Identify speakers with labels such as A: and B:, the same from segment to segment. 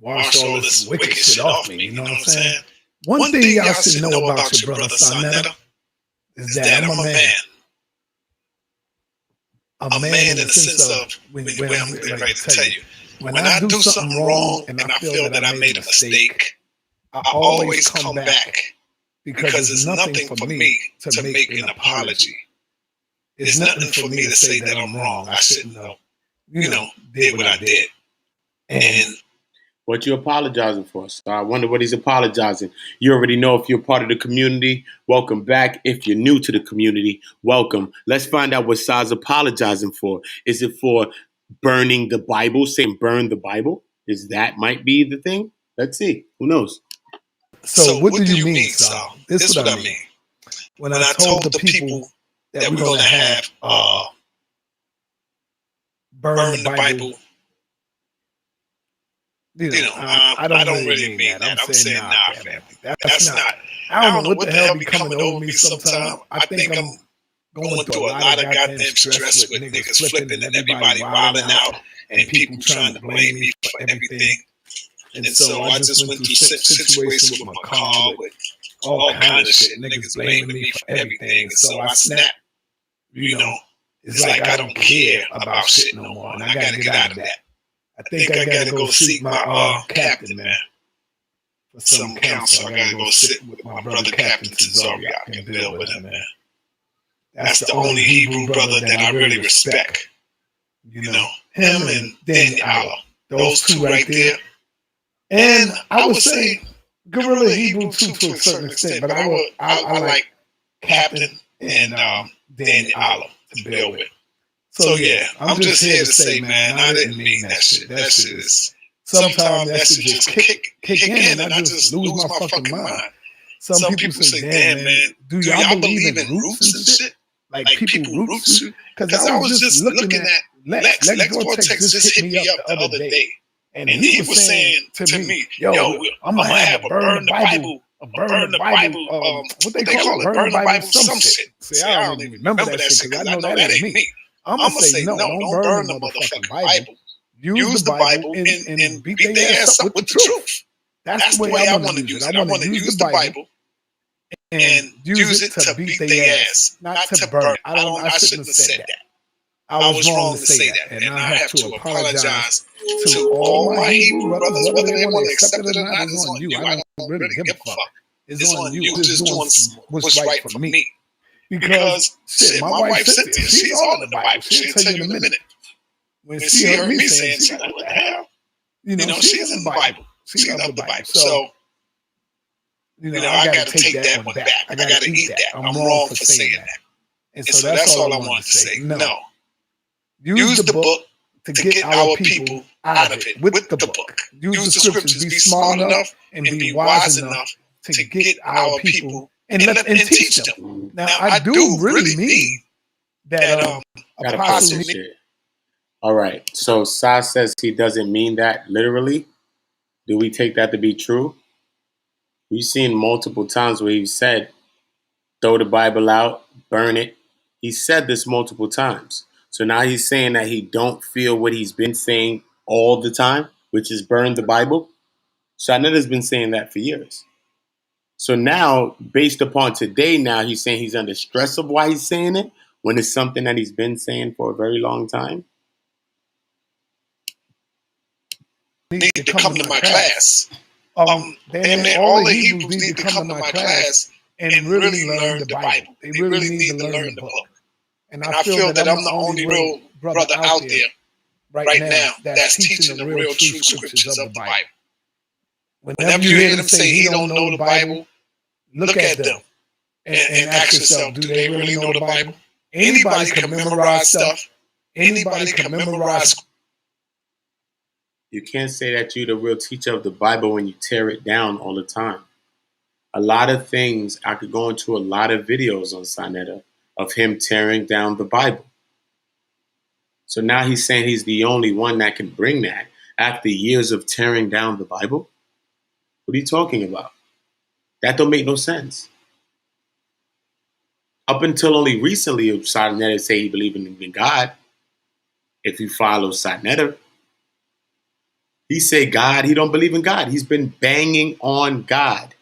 A: wash all this wicked shit off me. You know what I'm saying? One thing y'all should know about your brother Saneter is that I'm a man. A man in the sense of when I'm ready to tell you. When I do something wrong and I feel that I made a mistake, I always come back because it's nothing for me to make an apology. It's nothing for me to say that I'm wrong. I shouldn't have, did what I did. And
B: what you apologizing for? So I wonder what he's apologizing. You already know if you're part of the community. Welcome back. If you're new to the community, welcome. Let's find out what Sai's apologizing for. Is it for burning the Bible, saying burn the Bible? Is that might be the thing? Let's see. Who knows?
A: So what do you mean, Sal? This is what I mean. When I told the people that we're going to have burn the Bible, I don't really mean that. I'm saying nah, family. That's not. I don't know what the hell be coming over me sometimes. I think I'm going through a lot of goddamn stress with niggas flipping and everybody wilding out and people trying to blame me for everything. And so I just went through situations with my car with all kind of shit. Niggas blaming me for everything. So I snapped. It's like I don't care about shit no more. And I got to get out of that. I think I got to go seek my captain, man, for some counsel. I got to go sit with my brother, Captain Tazariak, and build with him, man. That's the only Hebrew brother that I really respect. Him and then Allah. Those two right there. And I would say Guerrilla Hebrew too to a certain extent, but I like Captain and then Allah to build with. So yeah, I'm just here to say, man, I didn't mean that shit. That shit is sometimes that shit just kick in, and I just lose my fucking mind. Some people say, damn, man, do y'all believe in roots and shit? Like people roots? Because I was just looking at Lex Vortex just hit me up the other day. And he was saying to me, yo, I'm going to have a burn the Bible. What they call it? Burn the Bible, some shit. See, I don't even remember that shit because I know that ain't me. I'm going to say, no, don't burn the motherfucking Bible. Use the Bible and beat their ass up with the truth. That's the way I want to use it. I want to use the Bible and use it to beat their ass, not to burn. I shouldn't have said that. I was wrong to say that. And I have to apologize to all my Hebrew brothers, whether they want to accept it or not, is on you. I don't really give a fuck. It's on you. Just doing what's right for me. Because, shit, my wife Cynthia, she's all in the Bible. She'll tell you in a minute. When she heard me saying, she's like, what the hell? She's in the Bible. She loves the Bible. So, I got to take that one back. I got to eat that. I'm wrong for saying that. And so that's all I wanted to say. No. Use the book to get our people out of it with the book. Use the scriptures. Be smart enough and be wise enough to get our people and teach them. Now, I do really mean that apostle.
B: All right. So Sa says he doesn't mean that literally. Do we take that to be true? We've seen multiple times where he said, throw the Bible out, burn it. He said this multiple times. So now he's saying that he don't feel what he's been saying all the time, which is burn the Bible. Saneter's been saying that for years. So now, based upon today, now he's saying he's under stress of why he's saying it, when it's something that he's been saying for a very long time.
A: Need to come to my class. All the Hebrews need to come to my class and really learn the Bible. They really need to learn the book. And I feel that I'm the only real brother out there right now that's teaching the real true scriptures of the Bible. Whenever you hear them say he don't know the Bible, look at them and ask yourself, do they really know the Bible? Anybody can memorize stuff. Anybody can memorize.
B: You can't say that you're the real teacher of the Bible when you tear it down all the time. A lot of things, I could go into a lot of videos on Saneter of him tearing down the Bible. So now he's saying he's the only one that can bring that after years of tearing down the Bible? What are you talking about? That don't make no sense. Up until only recently, Saneter say he believed in God. If you follow Saneter, He say God, he don't believe in God. He's been banging on God.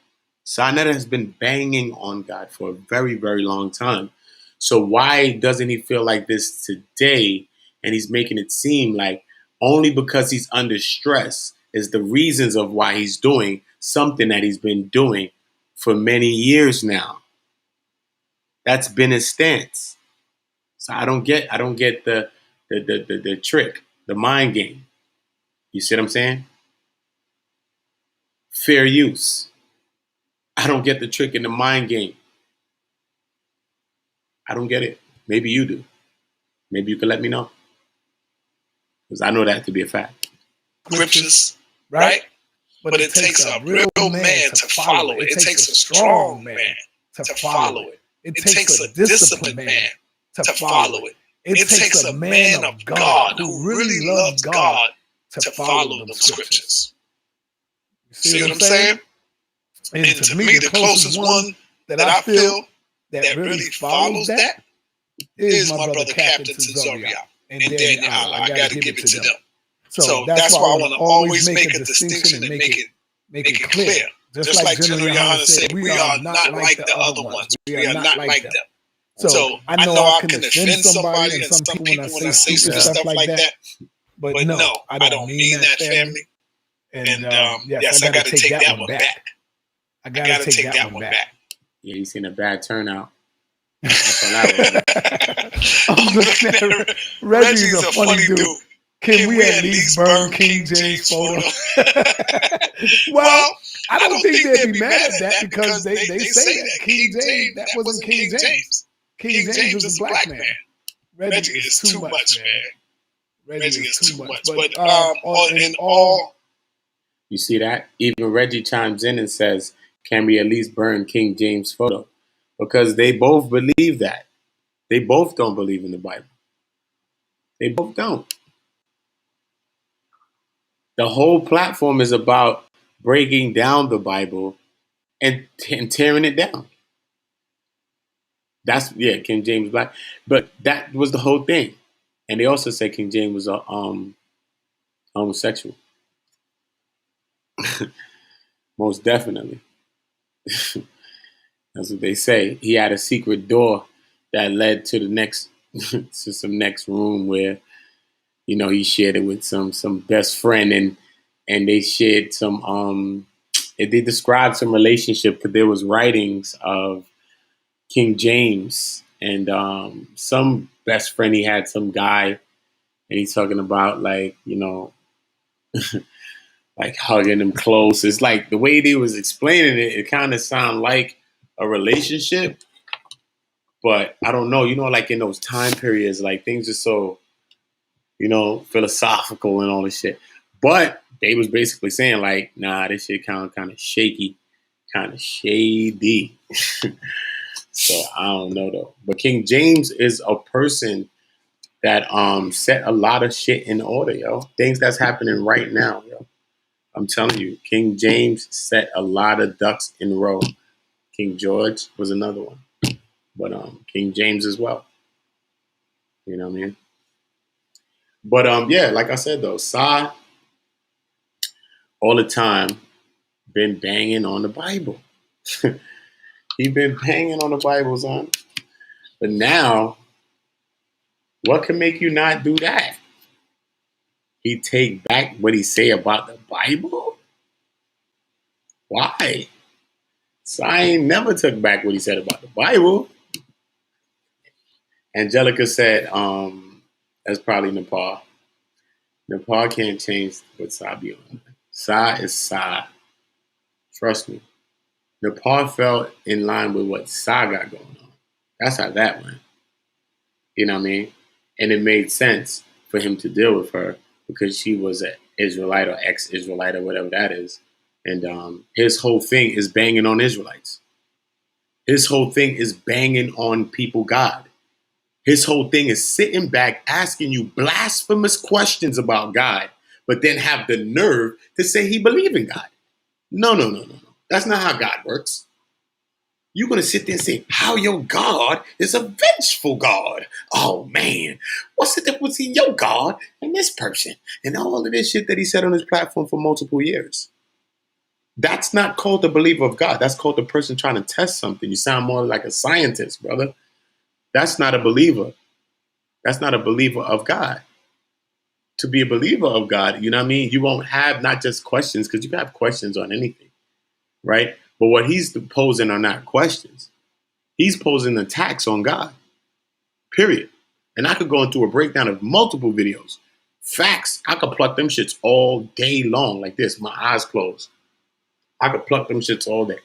B: Saneter has been banging on God for a very, very long time. So why doesn't he feel like this today? And he's making it seem like only because he's under stress is the reasons of why he's doing something that he's been doing for many years now. That's been his stance. So I don't get the trick, the mind game. You see what I'm saying? Fair use. I don't get the trick in the mind game. I don't get it. Maybe you do. Maybe you can let me know. Because I know that to be a fact.
A: Scriptures, right? But it takes a real man to follow it. It takes a strong man to follow it. It takes a disciplined man to follow it. It takes a man of God who really loves God to follow them scriptures. You see what I'm saying? And to me, the closest one that I feel that really follows that is my brother Captain Cesario and Daniel. I got to give it to them. So that's why I want to always make a distinction and make it clear. Just like General Yohana said, we are not like the other ones. We are not like them. So I know I can offend somebody and some people when I say stuff like that. But no, I don't mean that, family. And yes, I got to take that one back. I got to take that one back.
B: Yeah, you seen a bad turnout. That's all that was.
A: Reggie's a funny dude. Can we at least burn King James' photo? Well, I don't think they'd be mad at that because they say that King James, that wasn't King James. King James was a black man. Reggie is too much, man. Reggie is too much. But in all...
B: You see that? Even Reggie chimes in and says, can we at least burn King James' photo? Because they both believe that. They both don't believe in the Bible. They both don't. The whole platform is about breaking down the Bible and tearing it down. That's, King James black. But that was the whole thing. And they also say King James was a homosexual. Most definitely. That's what they say. He had a secret door that led to the next to some next room where, he shared it with some best friend and they shared some they described some relationship because there was writings of King James and some best friend he had, some guy, and he's talking about like hugging him close. It's like the way they was explaining it, it kind of sounded like a relationship, but I don't know, like in those time periods, like things are so, philosophical and all this shit. But they was basically saying like, nah, this shit kind of shaky, kind of shady. So I don't know though. But King James is a person that set a lot of shit in order, yo. Things that's happening right now, yo. I'm telling you, King James set a lot of ducks in a row. King George was another one. But King James as well. You know what I mean? But like I said though, Sa all the time been banging on the Bible. He been banging on the Bible, son. But now, what can make you not do that? He take back what he say about the Bible? Why? So I ain't never took back what he said about the Bible. Angelica said, that's probably Nepal. Nepal can't change what Sa be on. Sa is Sa. Trust me. Nepal fell in line with what Sa got going on. That's how that went. You know what I mean? And it made sense for him to deal with her because she was an Israelite or ex-Israelite or whatever that is. And his whole thing is banging on Israelites. His whole thing is banging on people God. His whole thing is sitting back asking you blasphemous questions about God, but then have the nerve to say he believes in God. No. That's not how God works. You're going to sit there and say, how your God is a vengeful God. Oh, man. What's the difference between your God and this person? And all of this shit that he said on his platform for multiple years. That's not called the believer of God. That's called the person trying to test something. You sound more like a scientist, brother. That's not a believer. That's not a believer of God. To be a believer of God, you know what I mean? You won't have not just questions, because you can have questions on anything, right? But what he's posing are not questions. He's posing attacks on God, period. And I could go into a breakdown of multiple videos. Facts, I could pluck them shits all day long like this, my eyes closed. I could pluck them shits all day.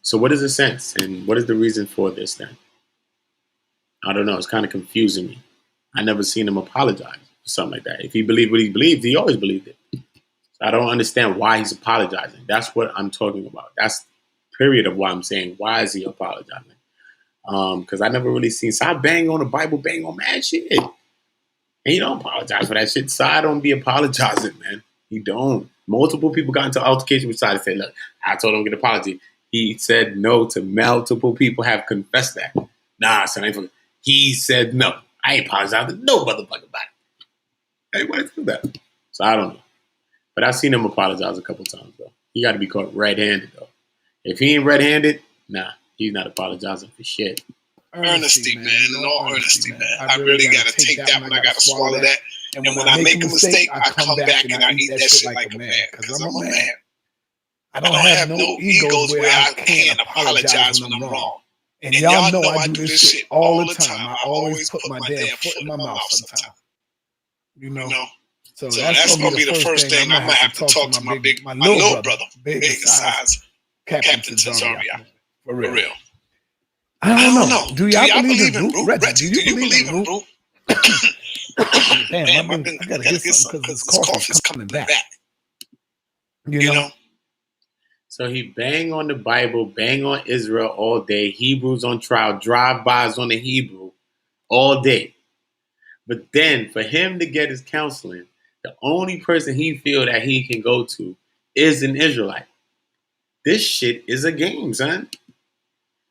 B: So what is the sense? And what is the reason for this then? I don't know. It's kind of confusing me. I never seen him apologize for something like that. If he believed what he believed, he always believed it. So I don't understand why he's apologizing. That's what I'm talking about. That's period of why I'm saying, why is he apologizing? Because I never really seen Sai bang on the Bible, bang on mad shit. And he don't apologize for that shit. Sai don't be apologizing, man. He don't. Multiple people got into altercation with Sai to say, look, I told him to get an apology. He said no to multiple people have confessed that. Nah, son, he said no. I ain't apologize to no motherfucker about it. I ain't want to do that. So I don't know. But I've seen him apologize a couple times, though. He got to be caught red-handed, though. If he ain't red-handed, nah, he's not apologizing for shit.
A: Earnesty, man. In all honesty, man. I really got to take that one. I got to swallow that. And when I make a mistake, I come back and I eat that shit like a man. Because I'm a man. I don't have no egos where I can't apologize when I'm wrong. And y'all know I do this shit all the time. I always put my damn foot in my mouth sometimes. You know? So that's going to be the first thing I'm going to have to talk to my little brother, big size, Captain Cesario. For real. I don't know. Do y'all believe in root? Reggie, do you believe in root? Damn, I got to get something because this cough is coming back. You know?
B: So he bang on the Bible, bang on Israel all day, Hebrews on trial, drive-bys on the Hebrew all day. But then for him to get his counseling, the only person he feel that he can go to is an Israelite. This shit is a game, son.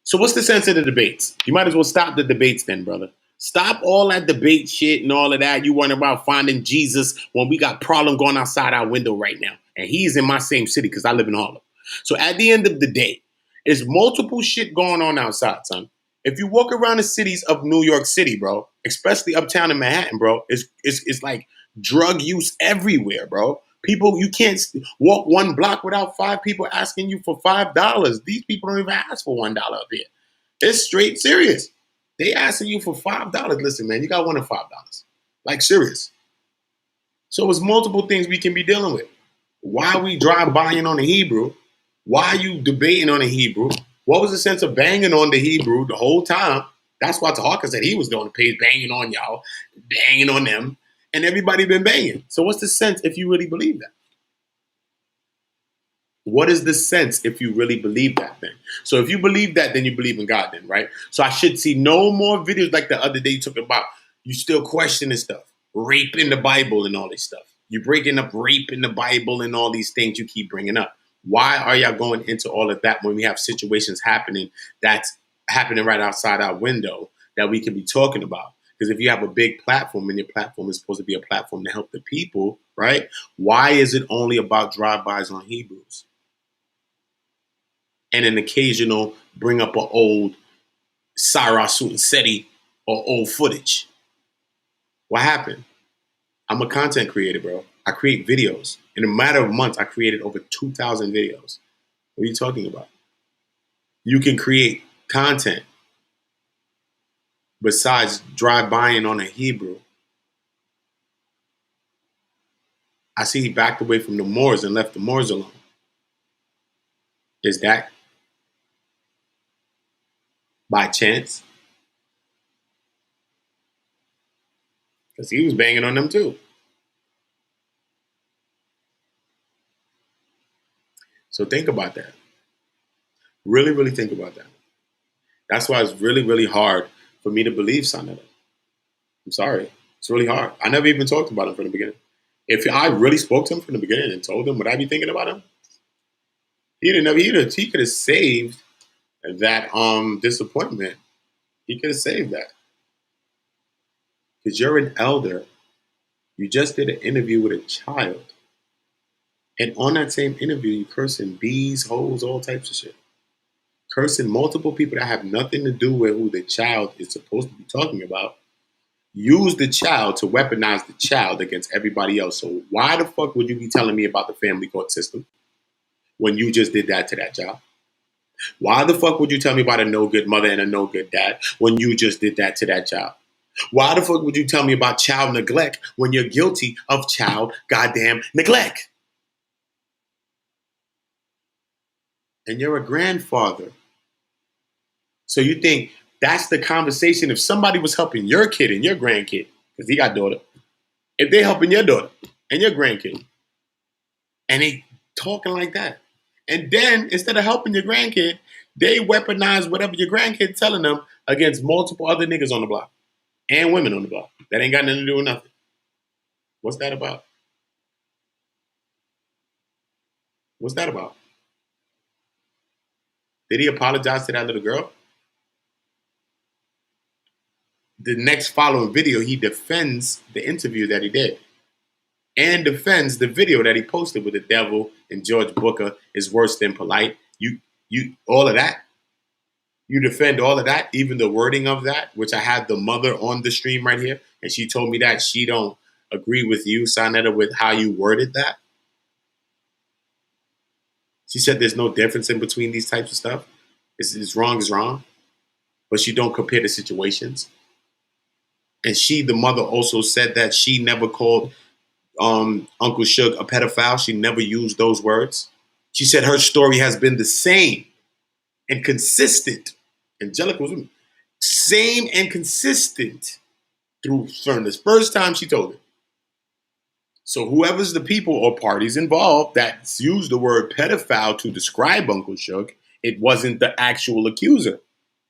B: So what's the sense of the debates? You might as well stop the debates then, brother. Stop all that debate shit and all of that. You worrying about finding Jesus when we got problem going outside our window right now. And he's in my same city because I live in Harlem. So at the end of the day, there's multiple shit going on outside, son. If you walk around the cities of New York City, bro, especially uptown in Manhattan, bro, it's like drug use everywhere, bro. People, you can't walk one block without 5 people asking you for $5. These people don't even ask for $1 up here. It's straight serious. They asking you for $5. Listen, man, you got one of $5. Like serious. So it's multiple things we can be dealing with. Why we drive-bying on the Hebrew? Why are you debating on the Hebrew? What was the sense of banging on the Hebrew the whole time? That's what Taharka said he was doing the page, banging on y'all, banging on them, and everybody been banging. So what's the sense if you really believe that? What is the sense if you really believe that then? So if you believe that, then you believe in God then, right? So I should see no more videos like the other day you talking about you still questioning stuff, rape in the Bible and all this stuff. You're breaking up rape in the Bible and all these things you keep bringing up. Why are y'all going into all of that when we have situations happening that's happening right outside our window that we can be talking about? Because if you have a big platform and your platform is supposed to be a platform to help the people, right? Why is it only about drive-bys on Hebrews? And an occasional bring up an old Sarah Seti or old footage. What happened? I'm a content creator, bro. I create videos. In a matter of months, I created over 2,000 videos. What are you talking about? You can create content besides drive-bying on a Hebrew. I see he backed away from the Moors and left the Moors alone. Is that by chance? Because he was banging on them too. So think about that. Really, really think about that. That's why it's really, really hard for me to believe Saneter. I'm sorry. It's really hard. I never even talked about him from the beginning. If I really spoke to him from the beginning and told him what I be thinking about him, He didn't know. He could have saved that disappointment. He could have saved that because you're an elder. You just did an interview with a child, and on that same interview, you cursing bees, hoes, all types of shit. Cursing multiple people that have nothing to do with who the child is supposed to be talking about. Use the child to weaponize the child against everybody else. So why the fuck would you be telling me about the family court system when you just did that to that child? Why the fuck would you tell me about a no good mother and a no good dad when you just did that to that child? Why the fuck would you tell me about child neglect when you're guilty of child goddamn neglect? And you're a grandfather. So you think that's the conversation if somebody was helping your kid and your grandkid, because he got daughter, if they're helping your daughter and your grandkid, and they talking like that. And then instead of helping your grandkid, they weaponize whatever your grandkid telling them against multiple other niggas on the block and women on the block. That ain't got nothing to do with nothing. What's that about? What's that about? Did he apologize to that little girl? The next following video, he defends the interview that he did and defends the video that he posted with the devil and George Booker is worse than polite. You all of that. You defend all of that, even the wording of that, which I had the mother on the stream right here, and she told me that she don't agree with you, Saneter, with how you worded that. She said there's no difference in between these types of stuff. It's wrong is wrong, but she don't compare the situations. And she, the mother, also said that she never called Uncle Suge a pedophile. She never used those words. She said her story has been the same and consistent. Angelica was with me. Same and consistent from this first time she told it. So whoever's the people or parties involved that used the word pedophile to describe Uncle Suge, it wasn't the actual accuser,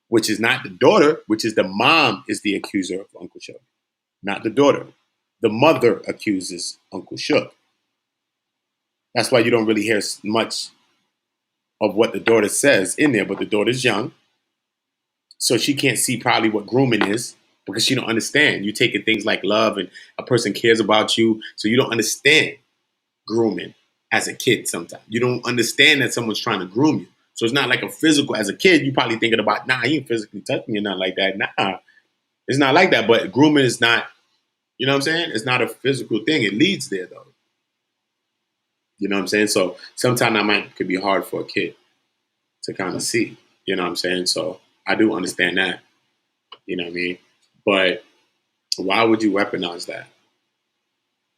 B: which is not the daughter, which is the mom is the accuser of Uncle Suge, not the daughter. The mother accuses Uncle Suge. That's why you don't really hear much of what the daughter says in there, but the daughter's young. So she can't see probably what grooming is because she don't understand. You taking things like love and a person cares about you, so you don't understand grooming as a kid sometimes. You don't understand that someone's trying to groom you. So it's not like a physical, as a kid, you probably thinking about, nah, he ain't physically touching me or nothing like that. Nah, it's not like that. But grooming is not, you know what I'm saying? It's not a physical thing. It leads there though. You know what I'm saying? So sometimes that could be hard for a kid to kind of see. You know what I'm saying? So I do understand that. You know what I mean? But why would you weaponize that?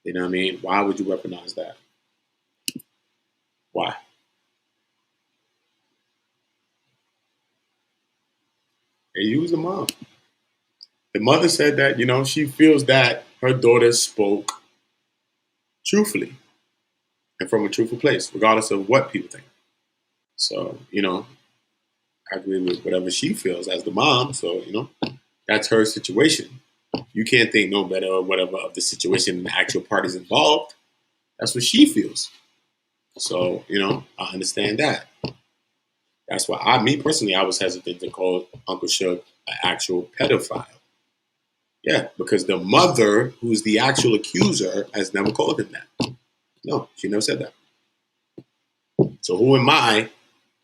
B: You know what I mean? Why would you weaponize that? Why? They use the mom. The mother said that, you know, she feels that her daughter spoke truthfully and from a truthful place, regardless of what people think. So, you know, I agree with whatever she feels as the mom. So, you know, that's her situation. You can't think no better or whatever of the situation and the actual parties involved. That's what she feels. So, you know, I understand that. That's why me personally, I was hesitant to call Uncle Suge an actual pedophile. Yeah, because the mother, who's the actual accuser, has never called him that. No, she never said that. So who am I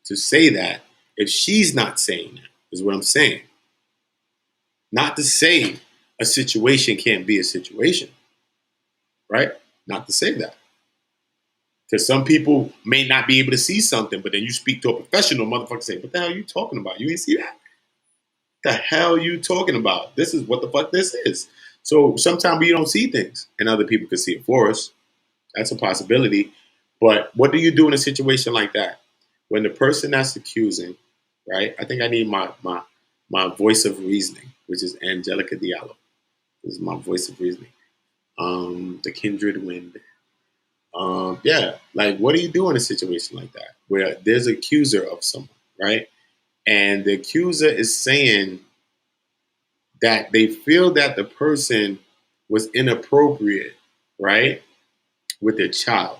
B: to say that if she's not saying that, is what I'm saying. Not to say a situation can't be a situation, right? Not to say that. Because some people may not be able to see something, but then you speak to a professional, motherfucker say, what the hell are you talking about? You ain't see that? The hell you talking about? This is what the fuck this is. So sometimes we don't see things and other people can see it for us. That's a possibility. But what do you do in a situation like that? When the person that's accusing, right? I think I need my voice of reasoning, which is Angelica Diallo. This is my voice of reasoning. The kindred wind. Yeah, like what do you do in a situation like that? Where there's an accuser of someone, right? And the accuser is saying that they feel that the person was inappropriate, right, with their child.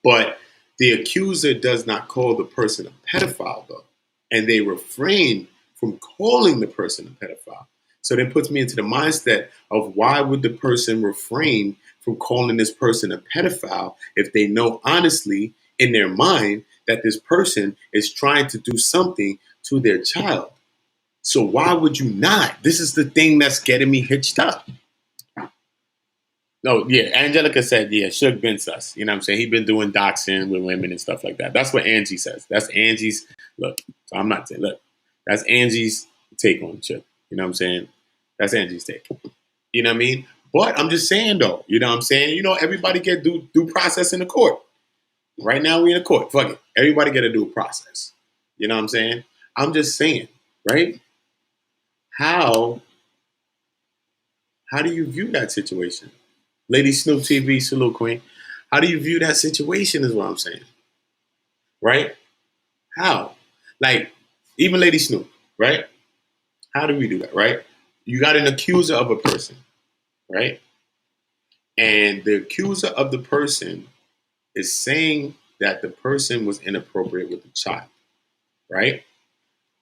B: But The accuser does not call the person a pedophile, though, and they refrain from calling the person a pedophile. So that puts me into the mindset of why would the person refrain from calling this person a pedophile if they know honestly in their mind that this person is trying to do something to their child. So why would you not? This is the thing that's getting me hitched up. No, yeah, Angelica said, yeah, Suge been sus. You know what I'm saying? He been doing doxing with women and stuff like that. That's what Angie says. That's Angie's, look, so I'm not saying, look, that's Angie's take on Suge. You know what I'm saying? That's Angie's take. You know what I mean? But I'm just saying, though, you know what I'm saying? You know, everybody get due process in the court. Right now we in the court. Fuck it. Everybody get a due process. You know what I'm saying? I'm just saying, right? How do you view that situation? Lady Snoop TV, salute queen. How do you view that situation is what I'm saying. Right? How? Like, even Lady Snoop, right? How do we do that, right? You got an accuser of a person, right? And the accuser of the person is saying that the person was inappropriate with the child, right?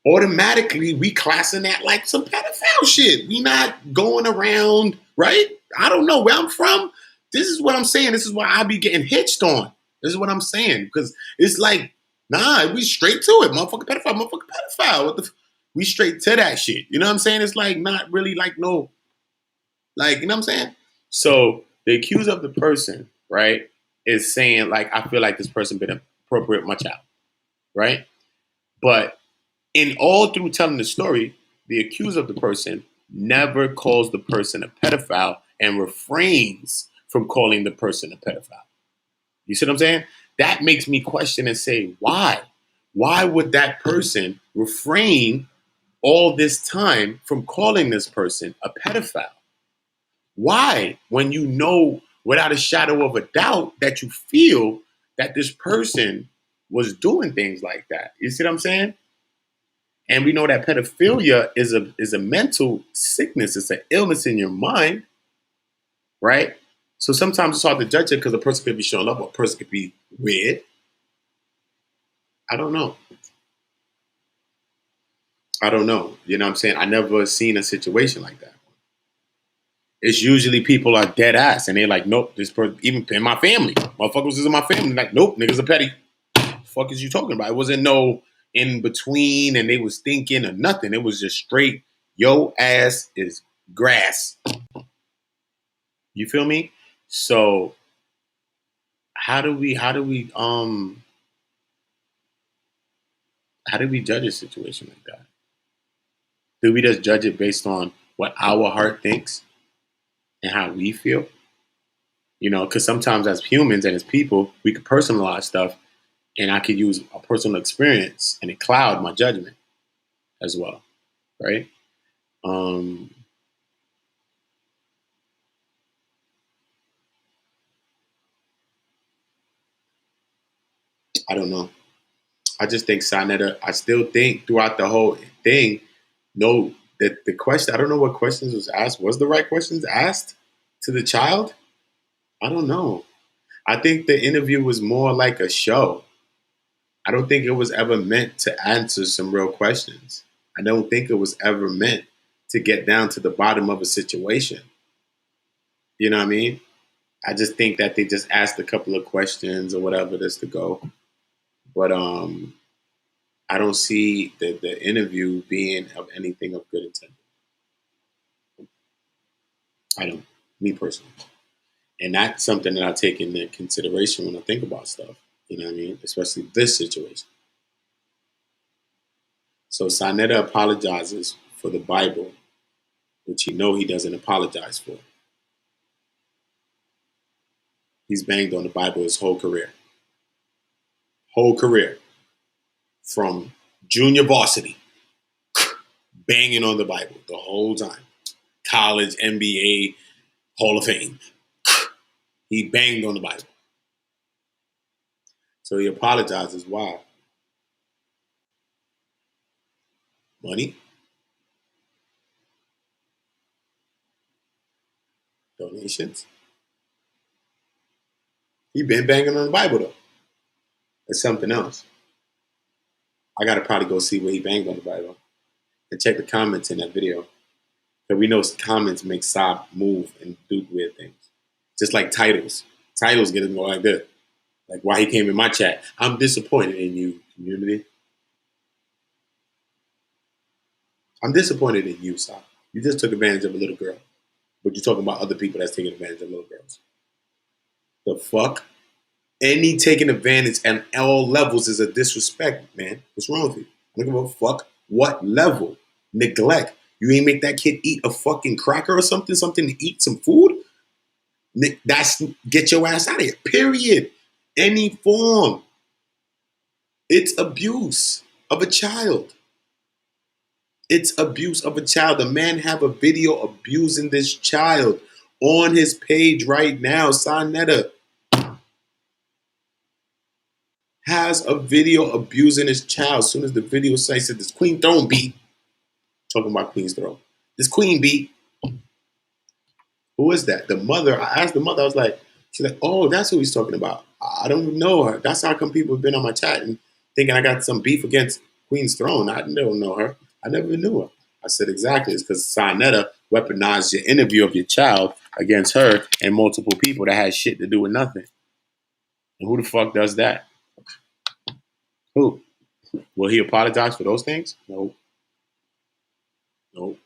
B: Automatically, we classing that like some pedophile shit. We not going around, right? I don't know where I'm from. This is what I'm saying. This is why I be getting hitched on. This is what I'm saying. Because it's like, nah, we straight to it. Motherfucker pedophile, motherfucker pedophile. We straight to that shit. You know what I'm saying? It's like not really like no, like, you know what I'm saying? So the accused of the person, right, is saying like, I feel like this person been appropriate with my child, right? But in all through telling the story, the accused of the person never calls the person a pedophile and refrains from calling the person a pedophile. You see what I'm saying? That makes me question and say, why? Why would that person refrain all this time from calling this person a pedophile? Why? When you know without a shadow of a doubt that you feel that this person was doing things like that. You see what I'm saying? And we know that pedophilia is a mental sickness. It's an illness in your mind, right? So sometimes it's hard to judge it because a person could be showing up or a person could be weird. I don't know. I don't know. You know what I'm saying? I never seen a situation like that. It's usually people are dead ass and they're like, nope, this person, even in my family, motherfuckers is in my family. Like, nope, niggas are petty. Fuck is you talking about? It wasn't no in between and they was thinking or nothing. It was just straight, yo ass is grass. You feel me? So how do we judge a situation like that? Do we just judge it based on what our heart thinks and how we feel? You know, because sometimes as humans and as people, we could personalize stuff and I could use a personal experience and it cloud my judgment as well. Right? I don't know. I just think Saneter, I still think throughout the whole thing, no, that the question, I don't know what questions was asked. Was the right questions asked to the child? I don't know. I think the interview was more like a show. I don't think it was ever meant to answer some real questions. I don't think it was ever meant to get down to the bottom of a situation. You know what I mean? I just think that they just asked a couple of questions or whatever just to go. But I don't see the interview being of anything of good intent. I don't, me personally. And that's something that I take into consideration when I think about stuff. You know what I mean? Especially this situation. So Saneter apologizes for the Bible, which he doesn't apologize for. He's banged on the Bible his whole career. Whole career. From junior varsity, banging on the Bible the whole time. College, NBA, Hall of Fame. He banged on the Bible. So he apologizes. Why? Money? Donations? He been banging on the Bible though. It's something else. I gotta probably go see where he banged on the Bible and check the comments in that video. Because we know comments make Saab move and do weird things. Just like titles. Titles get more like this. Like why he came in my chat. I'm disappointed in you, community. I'm disappointed in you, Saab. You just took advantage of a little girl. But you're talking about other people that's taking advantage of little girls. The fuck? Any taking advantage at all levels is a disrespect, man. What's wrong with you? I don't give a fuck what level. Neglect. You ain't make that kid eat a fucking cracker or something to eat, some food? That's get your ass out of here. Period. Any form. It's abuse of a child. It's abuse of a child. The man have a video abusing this child on his page right now. Saneter has a video abusing his child. As soon as the video site said this Queen Throne beat, talking about Queen's Throne, this Queen beat. Who is that? The mother. I asked the mother. I was like, she's like, oh, that's who he's talking about. I don't know her. That's how come people have been on my chat and thinking I got some beef against Queen's Throne. I don't know her. I never knew her. I said, exactly. It's because Saneter weaponized your interview of your child against her and multiple people that had shit to do with nothing. And who the fuck does that? Who? Will he apologize for those things? No. Nope.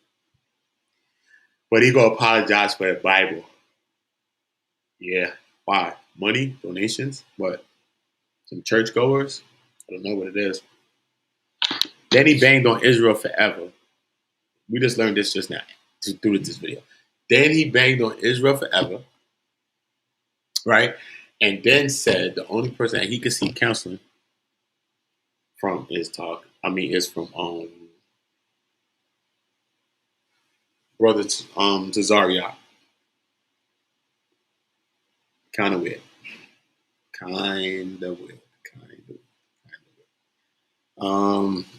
B: But he gonna apologize for the Bible. Yeah. Why? Money? Donations? What? Some churchgoers? I don't know what it is. Then he banged on Israel forever. We just learned this just now through this video. Then he banged on Israel forever, right? And then said the only person that he could see counseling from is from Brother Tazariot. Kind of weird.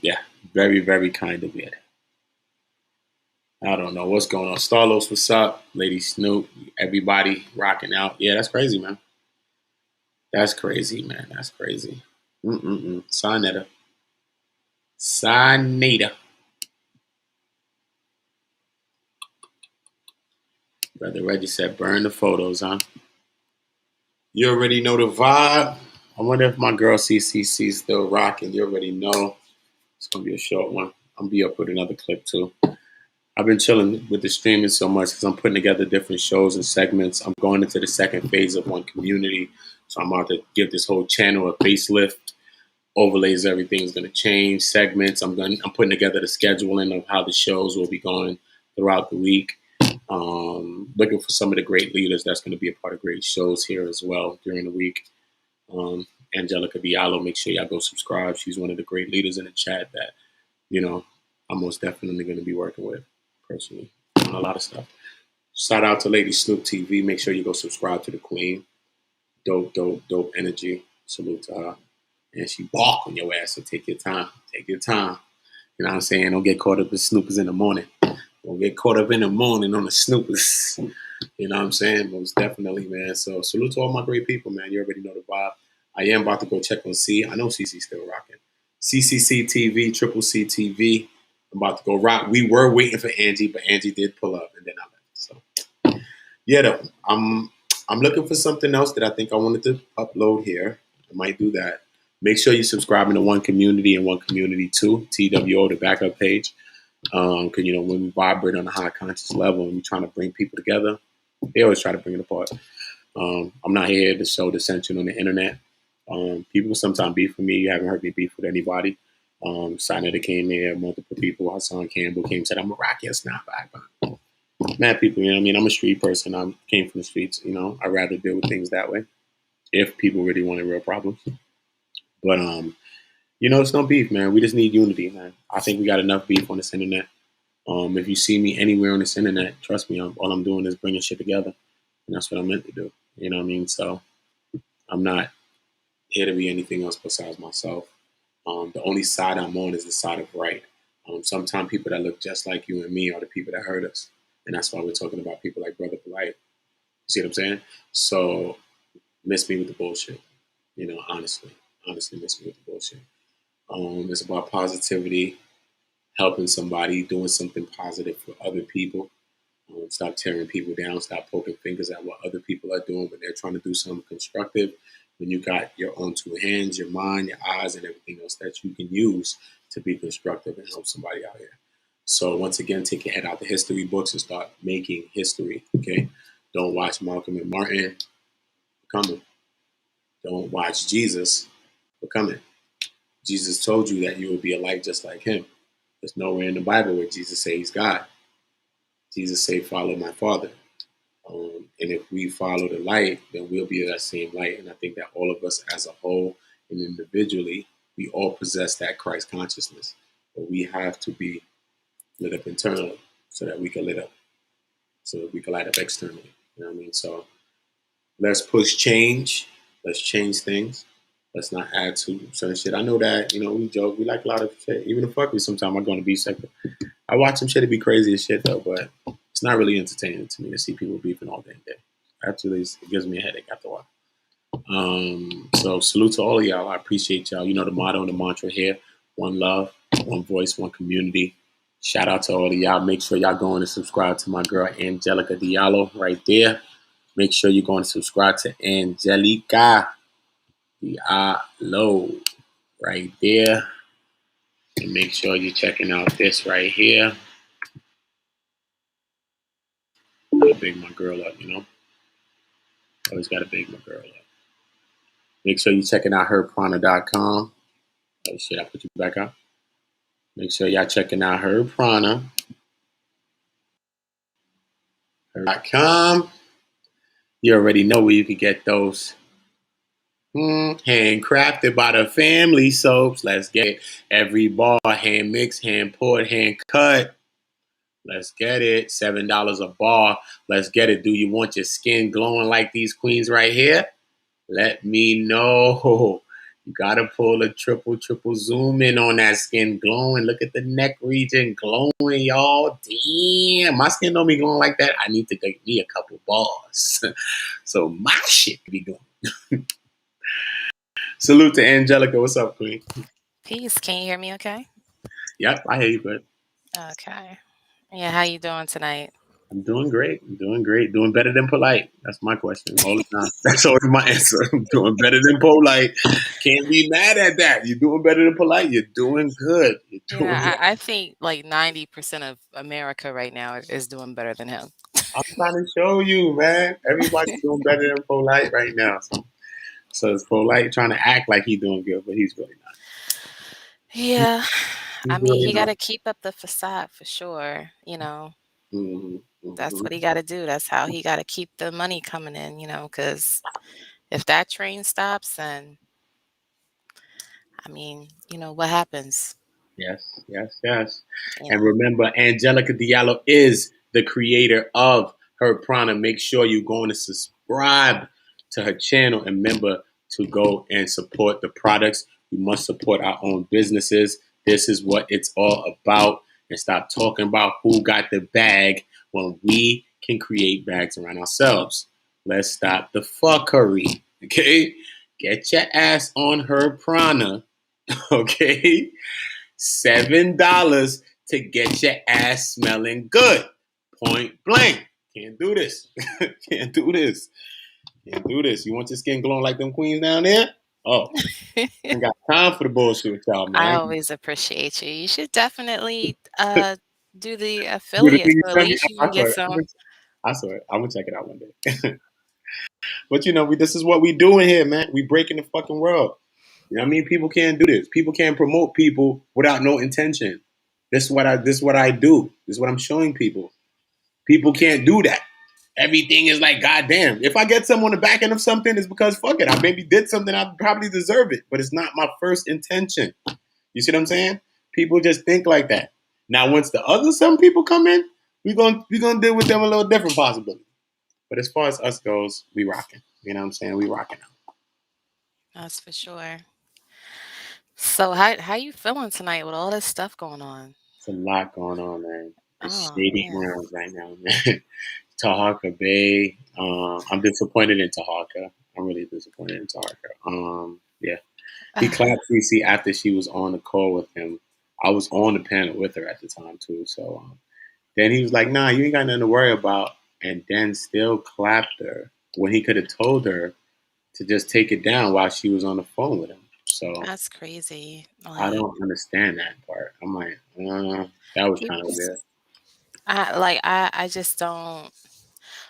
B: Yeah, very, very kind of weird. I don't know what's going on. Starlos, what's up? Lady Snoop, everybody rocking out. Yeah, that's crazy, man. That's crazy, man. That's crazy. Saneter. Brother Reggie said, burn the photos, huh? You already know the vibe. I wonder if my girl CCC is still rocking. You already know. It's going to be a short one. I'm going to be up with another clip, too. I've been chilling with the streaming so much because I'm putting together different shows and segments. I'm going into the second phase of One Community. So I'm about to give this whole channel a facelift. Overlays, everything's going to change. Segments. I'm putting together the scheduling of how the shows will be going throughout the week. Looking for some of the great leaders that's going to be a part of great shows here as well during the week. Angelica Diallo, make sure y'all go subscribe. She's one of the great leaders in the chat that, I'm most definitely going to be working with personally on a lot of stuff. Shout out to Lady Snoop TV. Make sure you go subscribe to the Queen. Dope energy. Salute to her. And she balk on your ass, so take your time. Take your time. You know what I'm saying? Don't get caught up in snoopers in the morning. Don't get caught up in the morning on the snoopers. You know what I'm saying? Most definitely, man. So salute to all my great people, man. You already know the vibe. I am about to go check on C. I know CC's still rocking. CCC TV, Triple C TV. I'm about to go rock. We were waiting for Angie, but Angie did pull up, and then I left. So, yeah, though, I'm looking for something else that I think I wanted to upload here. I might do that. Make sure you subscribe to One Community and One Community 2, TWO, the backup page. Because, when we vibrate on a high conscious level and we're trying to bring people together, they always try to bring it apart. I'm not here to show dissension on the internet. People sometimes beef with me. You haven't heard me beef with anybody. Saneter came here, multiple people. Hassan Campbell came and said, I'm a rock, yes, not back. Mad people, I'm a street person. I came from the streets, I'd rather deal with things that way if people really wanted real problems. But, it's no beef, man. We just need unity, man. I think we got enough beef on this internet. If you see me anywhere on this internet, trust me, all I'm doing is bringing shit together. And that's what I'm meant to do. You know what I mean? So I'm not here to be anything else besides myself. The only side I'm on is the side of right. Sometimes people that look just like you and me are the people that hurt us. And that's why we're talking about people like Brother Polite. You see what I'm saying? So miss me with the bullshit, honestly. honestly miss me with the bullshit. It's about positivity, helping somebody, doing something positive for other people. Stop tearing people down. Stop poking fingers at what other people are doing when they're trying to do something constructive. When you got your own two hands, your mind, your eyes, and everything else that you can use to be constructive and help somebody out here. So once again, take your head out the history books and start making history. Okay, don't watch Malcolm and Martin. Become it. Don't watch Jesus. Become it. Jesus told you that you will be a light just like him. There's nowhere in the Bible where Jesus says he's God. Jesus said, "Follow my Father." And if we follow the light, then we'll be that same light. And I think that all of us as a whole and individually, we all possess that Christ consciousness. But we have to be lit up internally so that we can light up externally. You know what I mean? So let's push change. Let's change things. Let's not add to certain shit. I know that, we joke. We like a lot of shit. Even the fuck we sometimes I'm going to be sector. I watch some shit to be crazy as shit, though, but it's not really entertaining to me to see people beefing all day and day. Actually, it gives me a headache after a while. So salute to all of y'all. I appreciate y'all. You know the motto and the mantra here: one love, one voice, one community. Shout out to all of y'all. Make sure y'all go and subscribe to my girl Angelica Diallo right there. Make sure you go and subscribe to Angelica Diallo right there. And make sure you're checking out this right here. Gotta big my girl up, Always gotta big my girl up. Make sure you're checking out herprana.com. Oh shit, I put you back up. Make sure y'all checking out herprana.com. You already know where you can get those handcrafted by the family soaps. Let's get it. Every bar, hand mixed, hand poured, hand cut. Let's get it. $7 a bar. Let's get it. Do you want your skin glowing like these queens right here? Let me know. You gotta pull a triple zoom in on that skin glowing. Look at the neck region glowing, y'all. Damn, my skin don't be glowing like that. I need to get me a couple bars. So my shit can be going. Salute to Angelica. What's up, queen?
C: Peace. Can you hear me okay?
B: Yep, I hear you, but
C: Okay. Yeah, how you doing tonight?
B: I'm doing great. Doing better than polite. That's my question all the time. That's always my answer. I'm doing better than polite. Can't be mad at that. You're doing better than polite. You're doing good. You're doing
C: Yeah, I think like 90% of America right now is doing better than him.
B: I'm trying to show you, man. Everybody's doing better than polite right now. So it's polite trying to act like he's doing good, but he's really not.
C: Yeah.
B: He's
C: I mean,
B: really
C: he got
B: not.
C: to keep up the facade for sure. That's
B: Mm-hmm.
C: what he got to do. That's how he got to keep the money coming in, because if that train stops, then, I mean, what happens?
B: Yes. And
C: Yeah.
B: remember, Angelica Diallo is the creator of Her Prana. Make sure you go and subscribe to her channel and remember to go and support the products. We must support our own businesses. This is what it's all about. And stop talking about who got the bag when we can create bags around ourselves. Let's stop the fuckery. Okay? Get your ass on Her Prana. Okay? $7 to get your ass smelling good. Point blank. Can't do this. Can't do this. Can't do this. You want your skin glowing like them queens down there? Oh, I ain't got time for the bullshit with y'all,
C: I
B: man.
C: always appreciate you. You should definitely do the
B: Do the
C: affiliate
B: thing you
C: so at
B: sent me.
C: least you can get some.
B: I saw it. I'm gonna check it out one day. But this is what we doing here, man. We breaking the fucking world. You know what I mean? People can't do this. People can't promote people without no intention. This is what I do. This is what I'm showing people. People can't do that. Everything is like, goddamn. If I get someone on the back end of something, it's because fuck it. I maybe did something. I probably deserve it, but it's not my first intention. You see what I'm saying? People just think like that. Now, once some people come in, we're gonna deal with them a little different possibility. But as far as us goes, we rocking. You know what I'm saying? We rocking out.
C: That's for sure. So how you feeling tonight with all this stuff going on?
B: It's a lot going on, man. It's
C: Oh
B: shady
C: man.
B: grounds right now, man. Tahaka Bay. I'm disappointed in Tahaka. I'm really disappointed in Tahaka. Yeah. He clapped CC after she was on the call with him. I was on the panel with her at the time too. So then he was like, "Nah, you ain't got nothing to worry about," and then still clapped her when he could have told her to just take it down while she was on the phone with him. So
C: That's crazy.
B: I
C: Like
B: don't understand that part. I'm like, that was kind of
C: people,
B: weird.
C: I just don't.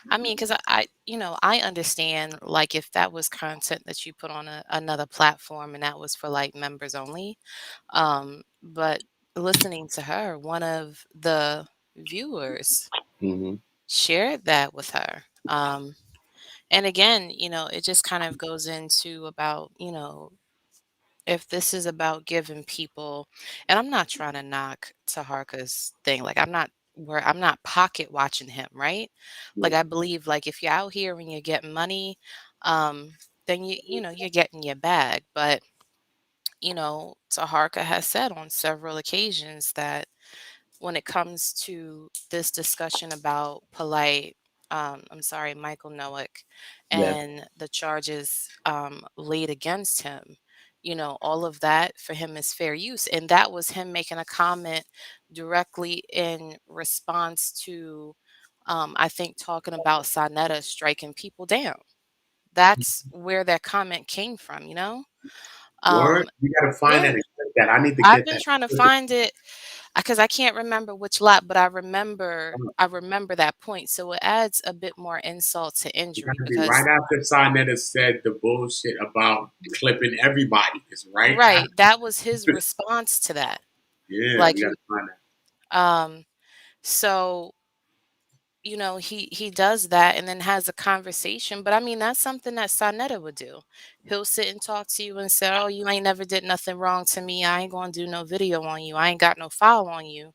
C: I mean, because I understand like if that was content that you put on another platform and that was for like members only. But listening to her, one of the viewers
B: Hmm.
C: shared that with her. And again, it just kind of goes into about, if this is about giving people, and I'm not trying to knock Taharka's thing, like I'm not pocket watching him, right? Like
B: Yeah.
C: I believe like if you're out here and you're getting money, um, then you're getting your bag. But Taharka has said on several occasions that when it comes to this discussion about I'm sorry, Michael Nowick
B: Yeah.
C: and the charges laid against him, all of that for him is fair use. And that was him making a comment directly in response to, I think, talking about Saneter striking people down. That's where that comment came from.
B: Word.
C: Um,
B: You gotta find that
C: yeah,
B: and clip that. I need to
C: I've
B: get
C: been
B: that.
C: trying to find it because I can't remember which lot, but I remember that point. So it adds a bit more insult to
B: It
C: injury
B: gotta be right
C: because
B: after Sarnetta said the bullshit about clipping everybody. It's right
C: right, that was his
B: after.
C: response to that.
B: Yeah,
C: Like
B: we gotta find that.
C: um so he does that and then has a conversation, but I mean that's something that Sonetta would do. He'll sit and talk to you and say, "Oh, you ain't never did nothing wrong to me. I ain't gonna do no video on you. I ain't got no file on you."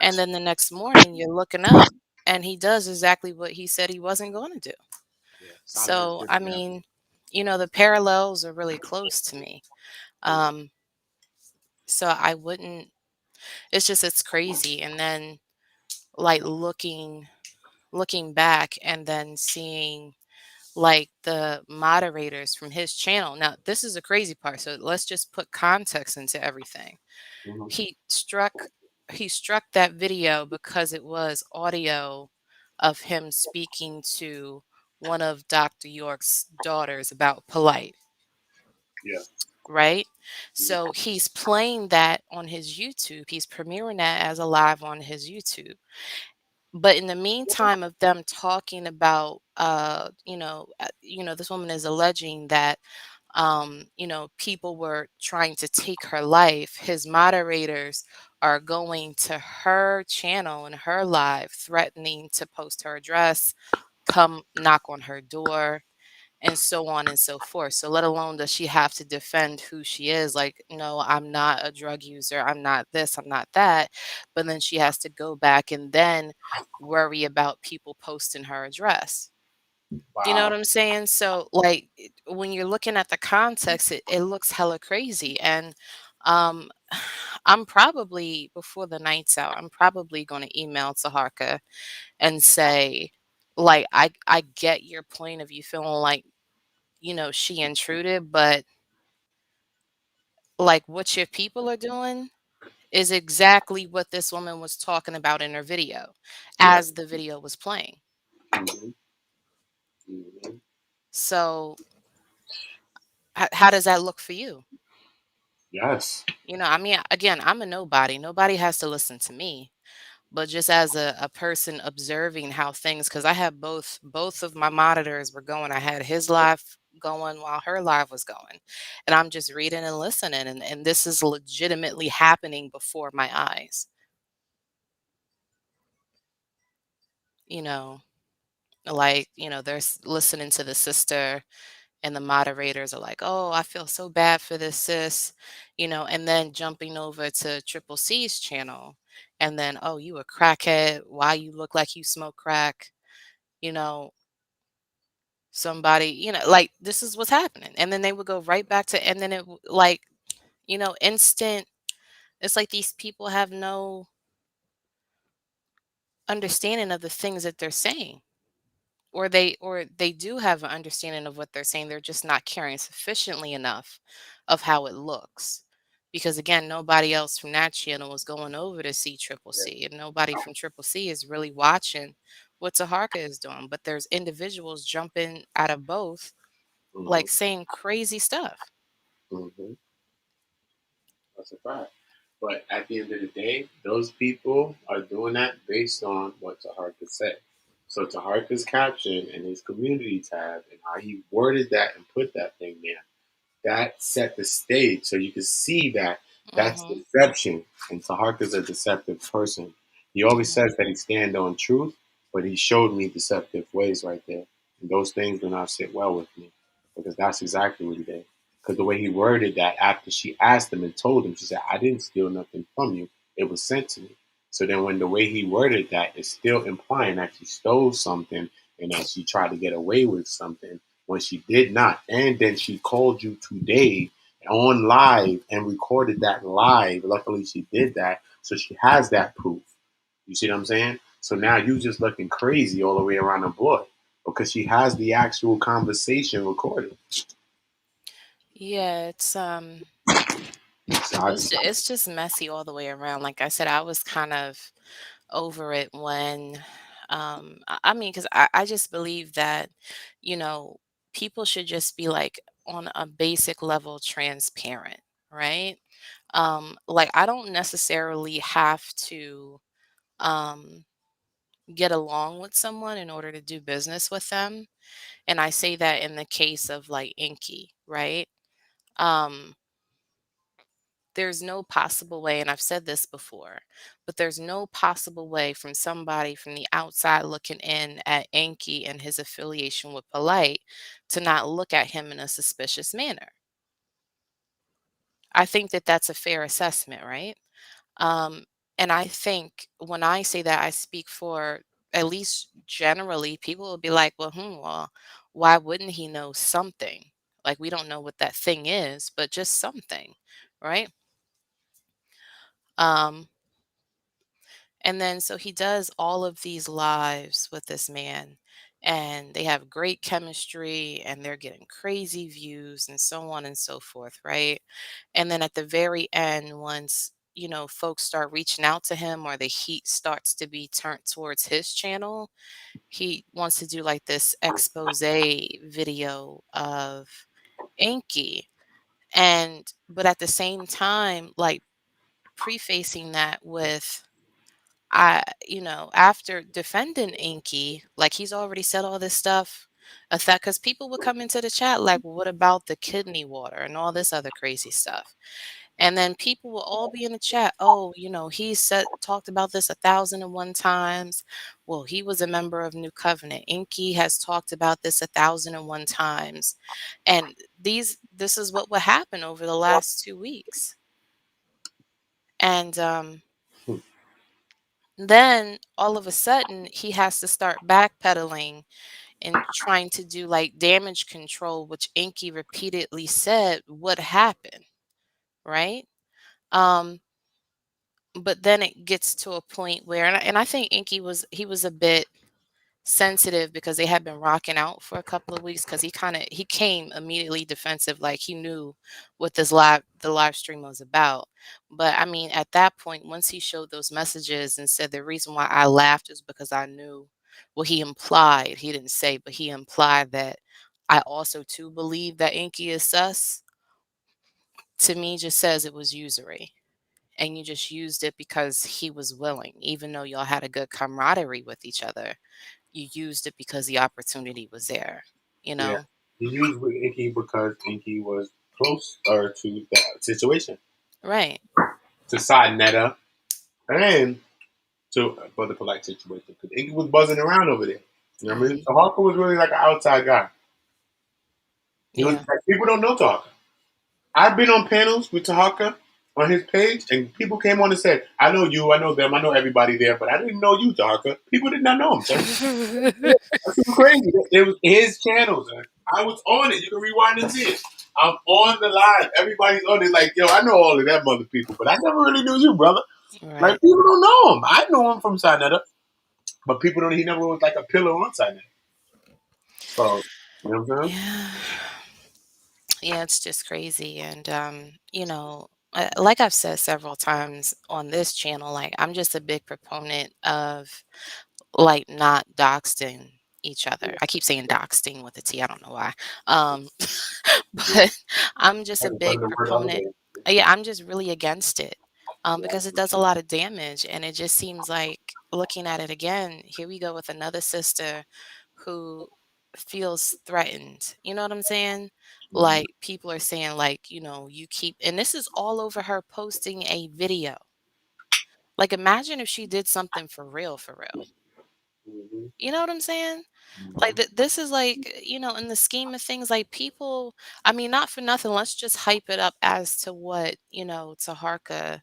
C: And then the next morning you're looking up and he does exactly what he said he wasn't going to do.
B: Yeah, Sarnetta's
C: So, I
B: different.
C: mean, the parallels are really close to me.
B: Yeah.
C: Um, so I wouldn't, it's crazy. And then like looking back and then seeing like the moderators from his channel. Now, this is a crazy part. So let's just put context into everything.
B: Mhm.
C: He struck he struck that video because it was audio of him speaking to one of Dr. York's daughters about polite,
B: Yeah.
C: right?
B: Mhm.
C: So he's playing that on his YouTube. He's premiering that as a live on his YouTube. But in the meantime of them talking about this woman is alleging that people were trying to take her life. His moderators are going to her channel and her live, threatening to post her address, come knock on her door, and so on and so forth. So, let alone does she have to defend who she is, like, no, I'm not a drug user, I'm not this, I'm not that. But then she has to go back and then worry about people posting her address. You know what
B: Wow.
C: I'm saying? So, like, when you're looking at the context, it looks hella crazy. And um, I'm probably, before the night's out, I'm probably going to email Taharka and say, like, I get your point of you feeling like, she intruded, but like what your people are doing is exactly what this woman was talking about in her video
B: Yeah.
C: as the video was playing.
B: Hmm. Hmm.
C: So, how does that look for you?
B: Yes.
C: I mean, again, I'm a nobody. Nobody has to listen to me. But just as a person observing how things, because I had both of my monitors were going. I had his live going while her live was going. And I'm just reading and listening. And this is legitimately happening before my eyes. You know, like, they're listening to the sister and the moderators are like, "Oh, I feel so bad for this sis," and then jumping over to Triple C's channel, and then, "Oh, you a crackhead? Why you look like you smoke crack?" You know, somebody, like this is what's happening, and then they would go right back to, and then like, instant. It's like these people have no understanding of the things that they're saying. or they do have an understanding of what they're saying. They're just not caring sufficiently enough of how it looks. Because again, nobody else from that channel is going over to see Triple
B: Yeah.
C: C, and nobody from Triple C is really watching what Taharka is doing. But there's individuals jumping out of both,
B: Hmm.
C: like saying crazy stuff.
B: Hmm. That's a fact. But at the end of the day, those people are doing that based on what Taharka said. So Taharka's caption and his community tab and how he worded that and put that thing there, that set the stage. So you can see that that's
C: Mhm.
B: deception. And Taharka's a deceptive person. He always
C: Mhm.
B: says that he stand on truth, but he showed me deceptive ways right there. And those things do not sit well with me because that's exactly what he did. Because the way he worded that after she asked him and told him, she said, I didn't steal nothing from you. It was sent to me. So then when the way he worded that is still implying that she stole something and that she tried to get away with something when she did not. And then she called you today on live and recorded that live. Luckily, she did that. So she has that proof. You see what I'm saying? So now you just looking crazy all the way around the board because she has the actual conversation recorded.
C: Yeah,
B: So I just,
C: it's just messy all the way around. Like I said, I was kind of over it when I mean, because I just believe that, you know, people should just be like on a basic level transparent, right? Like I don't necessarily have to um get along with someone in order to do business with them. And I say that in the case of like Inky, right? Um there's no possible way, and I've said this before, but there's no possible way from somebody from the outside looking in at Enki and his affiliation with Polite to not look at him in a suspicious manner. I think that that's a fair assessment, right? Um, and I think when I say that, I speak for at least generally, people will be like, well, why wouldn't he know something? Like, we don't know what that thing is, but just something, right? Um, And then so he does all of these lives with this man, and they have great chemistry and they're getting crazy views and so on and so forth, right? And then at the very end, once folks start reaching out to him or the heat starts to be turned towards his channel, he wants to do like this expose video of Inky. And but at the same time, like prefacing that with after defending Inky, like he's already said all this stuff. Because people would come into the chat like, well, what about the kidney water and all this other crazy stuff? And then people will all be in the chat. Oh, he said talked about this 1,001 times. Well, he was a member of New Covenant. Inky has talked about this 1,001 times, and this is what would happen over the last 2 weeks. And then all of a sudden he has to start backpedaling and trying to do like damage control, which Inky repeatedly said would happen, right? Um, but then it gets to a point where, and I think Inky was a bit sensitive because they had been rocking out for a couple of weeks because he came immediately defensive, like he knew what the live stream was about. But I mean, at that point, once he showed those messages and said the reason why I laughed is because I knew, well, he implied, he didn't say, but he implied that I also too believe that Inky is sus. To me, just says it was usury, and you just used it because he was willing, even though y'all had a good camaraderie with each other. You used it because the opportunity was there, you
B: yeah.
C: know?
B: He used with Inky because Inky was close to that situation.
C: Right.
B: To side Netta and for the polite situation. Because Inky was buzzing around over there. You know what I mean?
C: Mhm.
B: So Harker was really like an outside guy. He was
C: Yeah.
B: like, people don't know Tahaka. I've been on panels with Tahaka on his page, and people came on and said, I know you, I know them, I know everybody there, but I didn't know you, Tahaka. People did not know him, son. Yeah, that's super crazy. It was his channel, son. I was on it. You can rewind and see it. I'm on the live. Everybody's on it. Like, yo, I know all of them other people, but I never really knew you, brother. Like,
C: Right.
B: people don't know him. I know him from Saneter, but people don't. He never was like a pillar on Saneter. So, you know what I'm saying?
C: Yeah. Yeah, it's just crazy. And, like I've said several times on this channel, like, I'm just a big proponent of, like, not doxing each other. I keep saying doxing with a T. I don't know why. Um,
B: Yeah.
C: but I'm just
B: I
C: a
B: just learned
C: big
B: the word the other
C: proponent.
B: day.
C: Yeah, I'm just really against it,
B: Yeah.
C: because it does a lot of damage. And it just seems like looking at it again, here we go with another sister who feels threatened. You know what I'm saying?
B: Mhm.
C: Like people are saying, like, you keep, and this is all over her posting a video. Like, imagine if she did something for real, for real.
B: Mhm.
C: You know what I'm saying? Like,
B: Mhm.
C: this is like, in the scheme of things, like people, I mean, not for nothing, let's just hype it up as to what, Taharka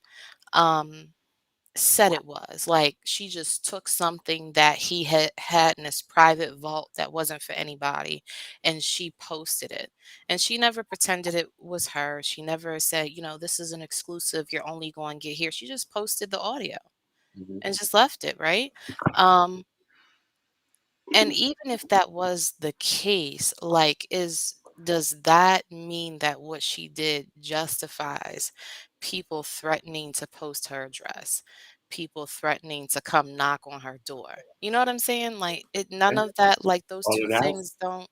C: um, said it was. Like, she just took something that he had in his private vault that wasn't for anybody, and she posted it. And she never pretended it was her. She never said, this is an exclusive. You're only going to get here. She just posted the audio
B: Mhm.
C: and just left it, right? Um, and even if that was the case, like, does that mean that what she did justifies people threatening to post her address, people threatening to come knock on her door? You know what I'm saying? Like, none
B: Yeah.
C: of that, like those
B: All
C: two
B: of that.
C: things don't.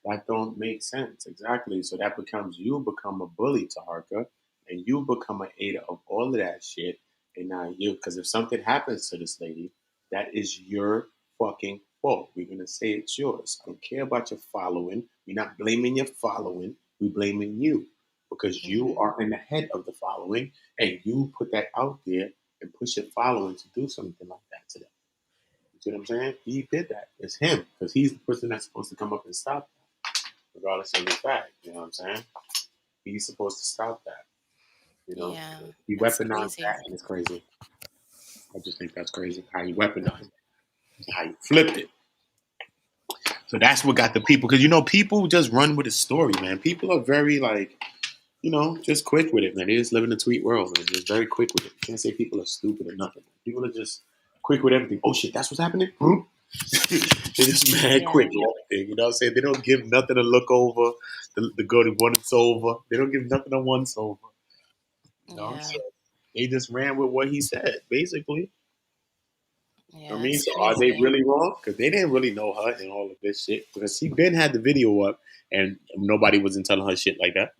B: That don't make sense. Exactly. So that becomes you become a bully to Harka and you become an aider of all of that shit. And now you, because if something happens to this lady, that is your fucking fault. We're going to say it's yours. I don't care about your following. We're not blaming your following. We're blaming you because you
C: Mhm.
B: are in the head of the following and you put that out there and push your following to do something like that to them. You see what I'm saying? He did that. It's him because he's the person that's supposed to come up and stop regardless of the fact. You know what I'm saying? He's supposed to stop that. You know,
C: Yeah,
B: he
C: it's
B: weaponized
C: crazy.
B: that, and it's crazy. I just think that's crazy how he weaponized it, how he flipped it. So that's what got the people, because people just run with a story, man. People are very like, just quick with it, man. They just live in a tweet world, man. Just very quick with it. You can't say people are stupid or nothing. People are just quick with everything. Oh shit, that's what's happening. They're just mad quick
C: Yeah,
B: with everything. You know what I'm saying? They don't give nothing to look over, to go to once over. They don't give nothing to once over.
C: yeah,
B: So they just ran with what he said, basically. I
C: yeah.
B: mean,
C: It's
B: so are they
C: crazy.
B: really wrong? Because they didn't really know her and all of this shit. Because she been had the video up, and nobody wasn't telling her shit like that.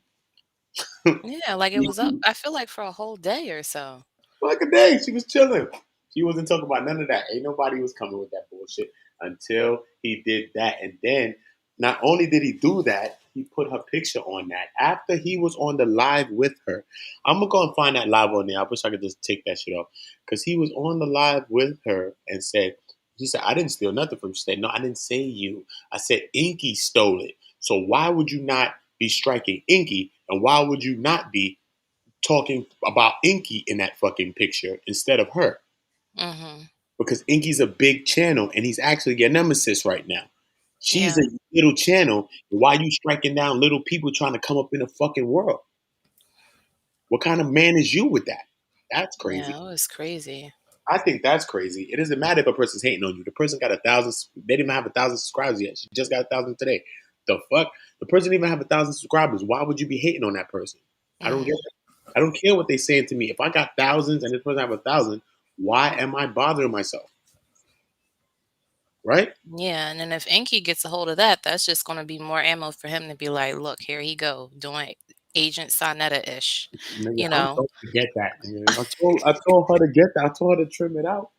C: Yeah, like it was up. I feel like for a whole day or so.
B: Like a day, she was chilling. She wasn't talking about none of that. Ain't nobody was coming with that bullshit until he did that. And then, not only did he do that, he put her picture on that after he was on the live with her. I'm gonna go and find that live on there. I wish I could just take that shit off because he was on the live with her and said, "She said I didn't steal nothing from you." She said, "No, I didn't say you. I said Inky stole it. So why would you not be striking Inky, and why would you not be talking about Inky in that fucking picture instead of her?"
C: Mhm.
B: Because Inky's a big channel and he's actually your nemesis right now. She's
C: Yeah.
B: a little channel. Why you striking down little people trying to come up in the fucking world? What kind of man is you with that? That's crazy.
C: Yeah, it was crazy.
B: I think that's crazy. It doesn't matter if a person's hating on you. The person got 1,000. They didn't even have 1,000 subscribers yet. She just got 1,000 today. The fuck? The person didn't even have 1,000 subscribers. Why would you be hating on that person? I don't get
C: Mhm.
B: that. I don't care what they saying to me. If I got thousands and this person have 1,000, why am I bothering myself? Right?
C: Yeah, and then if Enki gets a hold of that, that's just gonna be more ammo for him to be like, "Look, here he go, doing Agent Sonetta-ish,"
B: Nigga,
C: you
B: I'm
C: know?
B: supposed to get that. Nigga. I told her to get that. I told her to trim it out.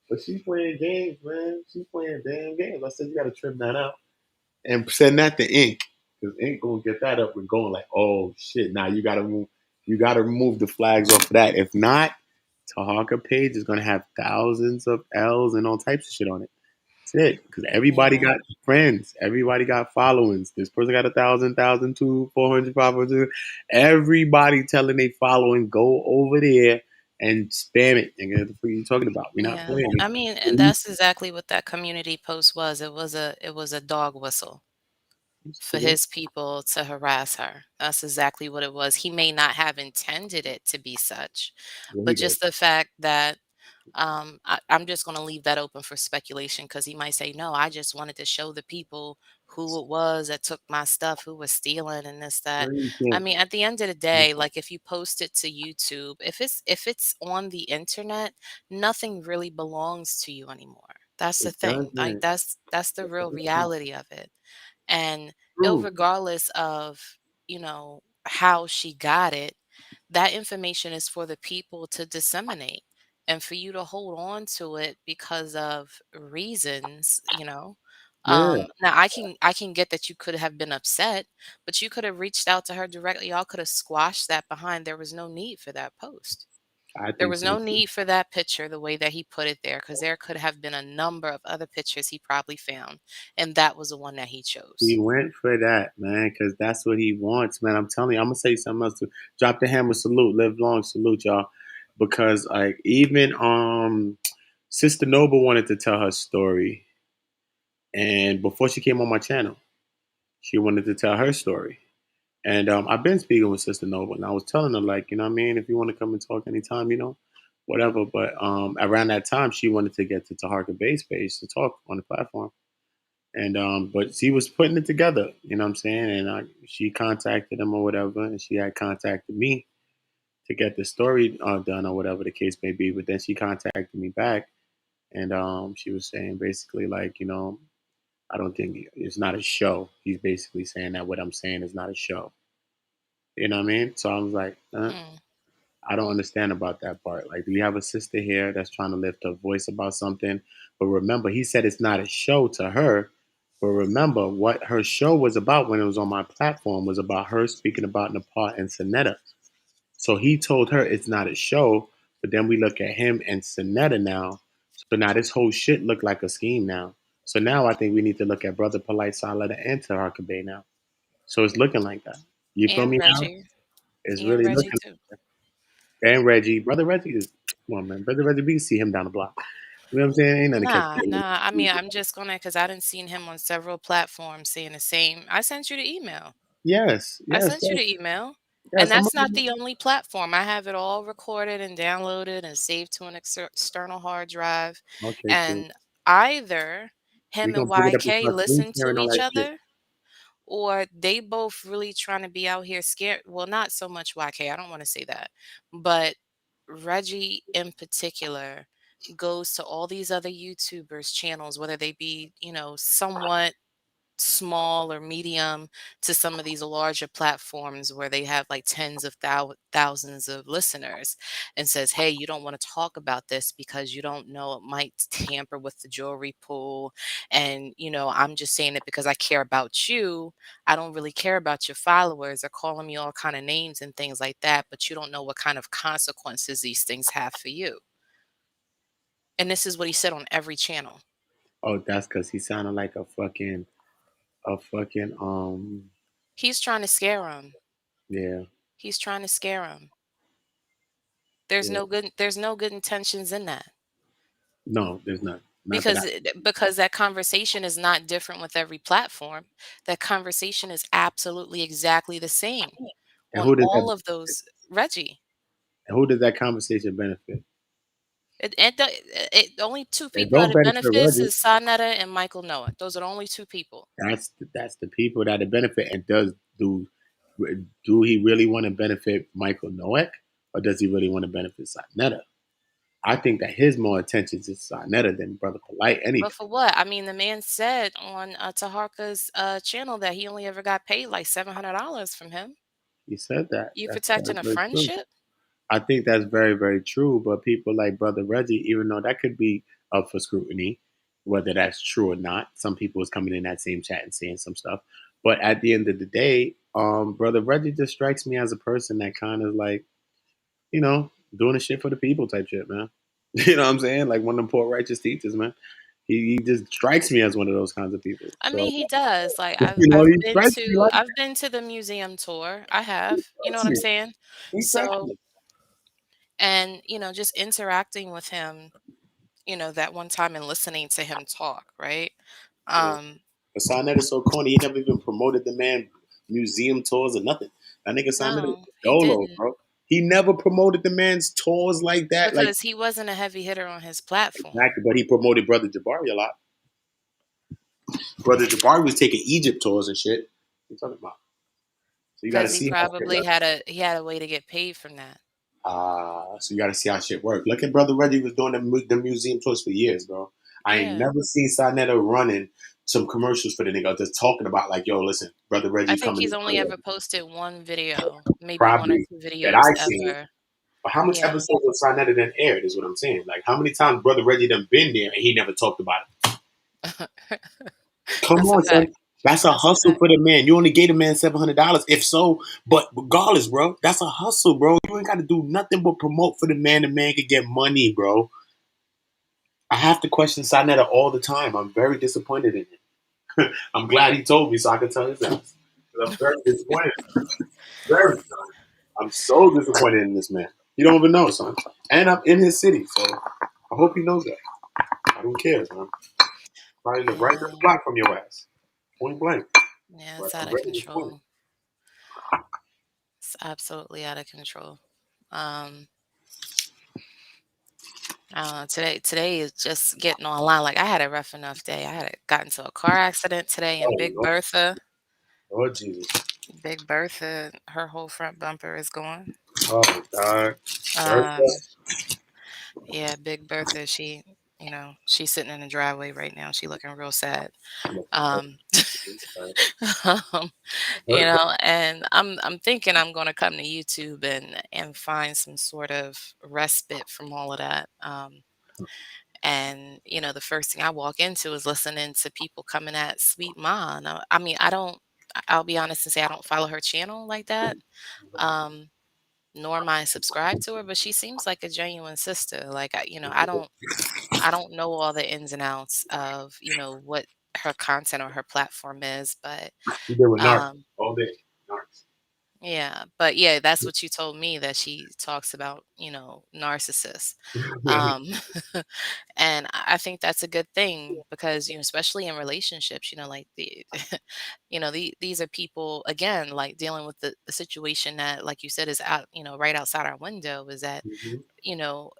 B: But she's playing games, man. She's playing damn games. I said you gotta trim that out. And send that to Ink. Because Ink gonna get that up and going like, oh shit. Now you gotta remove the flags off of that. If not, Tahaka page is gonna have thousands of L's and all types of shit on it. That's it. Because everybody
C: Yeah,
B: got friends. Everybody got followings. This person got 1,000, 1,002, 400, 500. Everybody telling they following, go over there and spam it. And what the fuck are you talking about? We're not
C: yeah.
B: playing
C: I mean, and
B: it.
C: that's exactly what that community post was. It was a dog whistle for
B: Yeah,
C: his people to harass her. That's exactly what it was. He may not have intended it to be such,
B: yeah, he
C: but
B: did.
C: just the fact that I'm just going to leave that open for speculation because he might say, no, I just wanted to show the people who it was that took my stuff, who was stealing and this, that.
B: Really
C: I
B: can't.
C: mean, at the end of the day, like if you post it to YouTube, if it's on the internet, nothing really belongs to you anymore. That's the
B: It
C: thing. Like
B: doesn't.
C: that's the
B: It
C: real
B: doesn't.
C: reality of it. And
B: True.
C: regardless of, how she got it, that information is for the people to disseminate. And for you to hold on to it because of reasons,
B: Yeah,
C: now I can get that you could have been upset, but you could have reached out to her directly. Y'all could have squashed that behind. There was no need for that post.
B: I
C: There
B: think
C: was
B: so
C: no
B: too.
C: need for that picture the way that he put it there, because there could have been a number of other pictures he probably found, and that was the one that he
B: He
C: chose.
B: went for that, man, because that's what he wants, man. I'm telling you, I'm gonna say something else too. Drop the hammer, salute, live long, salute, y'all. Because like even Sister Noble wanted to tell her story, and before she came on my channel, she wanted to tell her story. And I've been speaking with Sister Noble, and I was telling her, like, you know what I mean? If you want to come and talk anytime, whatever. But around that time, she wanted to get to Taharka Base page to talk on the platform. And but she was putting it together, you know what I'm saying? And she contacted him or whatever, and she had contacted me to get the story done or whatever the case may be. But then she contacted me back, and she was saying basically like, I don't think it's not a show. He's basically saying that what I'm saying is not a show. You know what I mean? So I was like,
C: Mm.
B: I don't understand about that part. Like, do you have a sister here that's trying to lift her voice about something? But remember, he said it's not a show to her. But remember, what her show was about when it was on my platform was about her speaking about Nepal and Saneter. So he told her it's not a show. But then we look at him and Saneter now. So now this whole shit look like a scheme now. So now I think we need to look at Brother Polite Salada and Tahar now. So it's looking like that. You feel
C: And
B: me now?
C: Reggie.
B: It's
C: And
B: really
C: Reggie
B: looking.
C: too.
B: And Reggie, brother Reggie is come on, man. Brother Reggie, we can see him down the block. You know what I'm saying? Ain't nothing to catch
C: Nah,
B: him.
C: nah. I mean, I'm just gonna because I didn't seen him on several platforms saying the same. I sent you the email.
B: Yes,
C: I
B: yes,
C: sent you
B: yes,
C: the email. And
B: yes. I'm
C: that's not the only platform. I have it all recorded and downloaded and saved to an external hard drive.
B: okay, cool.
C: And either
B: We
C: him and
B: gonna bring it up and
C: YK
B: start screen
C: listen to
B: sharing all
C: each
B: that shit.
C: other, or they both really trying to be out here scared. Well, not so much YK. I don't want to say that. But Reggie in particular goes to all these other YouTubers' channels, whether they be, somewhat small or medium to some of these larger platforms where they have like tens of thousands of listeners, and says, hey, you don't want to talk about this because you don't know it might tamper with the jewelry pool. And, I'm just saying it because I care about you. I don't really care about your followers. They're calling me all kind of names and things like that, but you don't know what kind of consequences these things have for you. And this is what he said on every channel.
B: Oh, that's because he sounded like a fucking
C: He's trying to scare them.
B: yeah,
C: He's trying to scare them. There's
B: yeah.
C: no good intentions in that.
B: No, there's not. Not that I
C: Because that conversation is not different with every platform. That conversation is absolutely exactly the same
B: and
C: on
B: who does that
C: all of those. Reggie.
B: and who does that conversation benefit?
C: Only two
B: It
C: people that
B: don't
C: it
B: benefit
C: benefits
B: Reggie.
C: is Sanetta and Michael Noah. Those are the only two people.
B: That's the people that it benefit and do he really want to benefit Michael Noek or does he really want to benefit Sinetta? I think that his more attention is Sinetta than Brother Polite
C: But
B: anything.
C: for what? I mean, the man said on Taharka's channel that he only ever got paid like $700 from him.
B: He said that.
C: You
B: That's
C: protecting
B: very,
C: a
B: very true.
C: friendship?
B: I think that's very, very true. But people like Brother Reggie, even though that could be up for scrutiny, whether that's true or not, some people is coming in that same chat and saying some stuff. But at the end of the day, Brother Reggie just strikes me as a person that kind of like, doing the shit for the people type shit, man. You know what I'm saying? Like one of them poor righteous teachers, man. He just strikes me as one of those kinds of people.
C: I
B: So
C: mean, he does. Like
B: he strikes me like
C: I've been to the museum tour. I have. You know
B: strikes
C: what I'm
B: me.
C: saying?
B: He strikes
C: So,
B: me.
C: and just interacting with him, that one time and listening to him talk, right?
B: Yeah.
C: Um,
B: But Sarnett is so corny. He never even promoted the man museum tours or nothing. That nigga Sarnett is
C: no, he
B: dolo,
C: didn't.
B: bro. He never promoted the man's tours like that. Like
C: Because he wasn't a heavy hitter on his platform.
B: exactly, but he promoted Brother Jabari a lot. Brother Jabari was taking Egypt tours and shit. What you talking about? So you got to
C: Because he
B: see how shit
C: probably
B: works.
C: had a way to get paid from that.
B: So you got to see how shit work. Look at Brother Reggie was doing the museum tours for years, bro. I ain't
C: Yeah.
B: never seen Saneter running some commercials for the nigga, just talking about like, yo, listen, Brother
C: I
B: Reggie
C: think
B: coming
C: he's
B: to
C: only ever posted one video, maybe one or
B: probably
C: two
B: that
C: videos
B: I seen.
C: ever.
B: But how much
C: Yeah.
B: episodes of Saneter then aired is what I'm saying. Like how many times Brother Reggie done been there and he never talked about it? Come
C: That's a
B: on, son.
C: fact.
B: That's a
C: That's a
B: hustle
C: fact.
B: for the man. You only gave the man $700. If so, but regardless, bro, that's a hustle, bro. You ain't got to do nothing but promote for the man. The man can get money, bro. I have to question Saneter all the time. I'm very disappointed in him. I'm glad he told me so I can tell his ass. 'Cause I'm very disappointed. Very, son. I'm so disappointed in this man. You don't even know, son. And I'm in his city, so I hope he knows that. I don't care, man. Probably live right down the
C: Yeah.
B: block from your ass. Point blank.
C: Yeah,
B: But
C: it's
B: I'm
C: out of
B: very disappointed.
C: control. It's absolutely out of control. Um, today is just getting online. Like I had a rough enough day. I had got into a car accident today, and
B: Oh, Lord. Lord Jesus.
C: Big Bertha, her whole front bumper is gone.
B: Oh, my God. Bertha.
C: Um, yeah, Big Bertha, she's sitting in the driveway right now. She looking real sad. Um, um,
B: Bertha.
C: and I'm thinking I'm gonna come to YouTube and find some sort of respite from all of that. And the first thing I walk into is listening to people coming at Sweet Ma. And I mean, I'll be honest and say I don't follow her channel like that. Um, nor am I subscribed to her, but she seems like a genuine sister. Like I don't know all the ins and outs of, what her content or her platform is, but
B: She did with Narc
C: um
B: all day. Narcs.
C: yeah, but yeah, that's what you told me that she talks about, narcissists. Um and I think that's a good thing because, especially in relationships, like these are people again, like dealing with the situation that, like you said, is out, right outside our window is that,
B: Mm-hmm.
C: you know,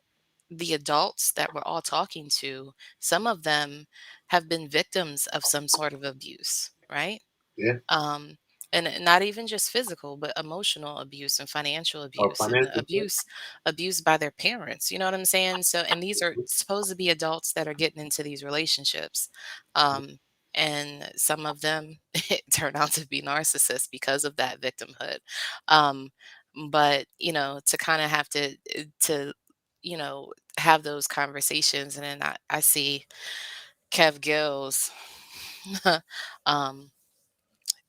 C: the adults that we're all talking to, some of them have been victims of some sort of abuse, right?
B: Yeah.
C: um and not even just physical but emotional abuse and financial
B: Oh,
C: abuse and
B: financial too.
C: abuse by their parents, you know what I'm saying? So, and these are supposed to be adults that are getting into these relationships, um and some of them turn out to be narcissists because of that victimhood. um but to kind of have to have those conversations, and then I see Kev Gills um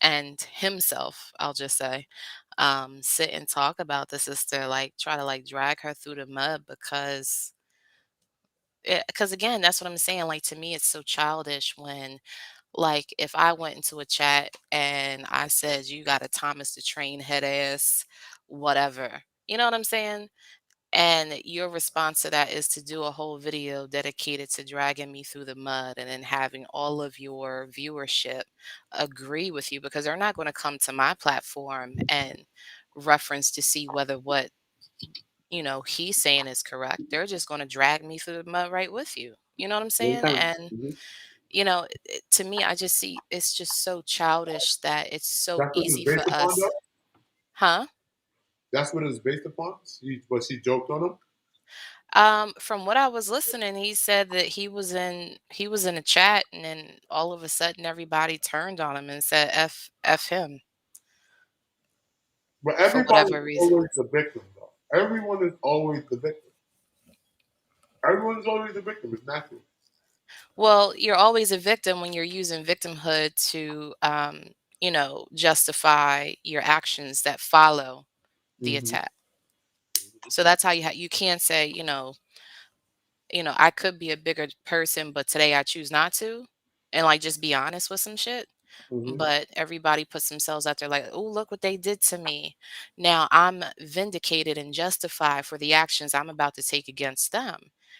C: and himself, I'll just say, sit and talk about the sister, like try to like drag her through the mud because again, that's what I'm saying. Like to me, it's so childish when, like, if I went into a chat and I said you got a Thomas the Train head ass, whatever, you know what I'm saying? And your response to that is to do a whole video dedicated to dragging me through the mud and then having all of your viewership agree with you because they're not going to come to my platform and reference to see whether what he's saying is correct. They're just going to drag me through the mud right with you. You know what I'm saying?
B: Anytime.
C: And
B: Mm-hmm.
C: to me, I just see it's just so childish that it's so
B: That's what it's
C: easy for
B: based upon,
C: us.
B: though.
C: Huh?
B: That's what it's based upon. But she joked on him.
C: From what I was listening, he said that he was in a chat, and then all of a sudden everybody turned on him and said F him
B: But
C: for
B: everybody
C: whatever
B: is
C: reason.
B: always the victim, though. Everyone is always the victim. Everyone is always the victim. It's natural.
C: Well, you're always a victim when you're using victimhood to justify your actions that follow the
B: Mm-hmm.
C: attack. So that's how you can't say, I could be a bigger person, but today I choose not to, and like just be honest with some shit.
B: Mm-hmm.
C: But everybody puts themselves out there like, oh, look what they did to me. Now I'm vindicated and justified for the actions I'm about to take against them.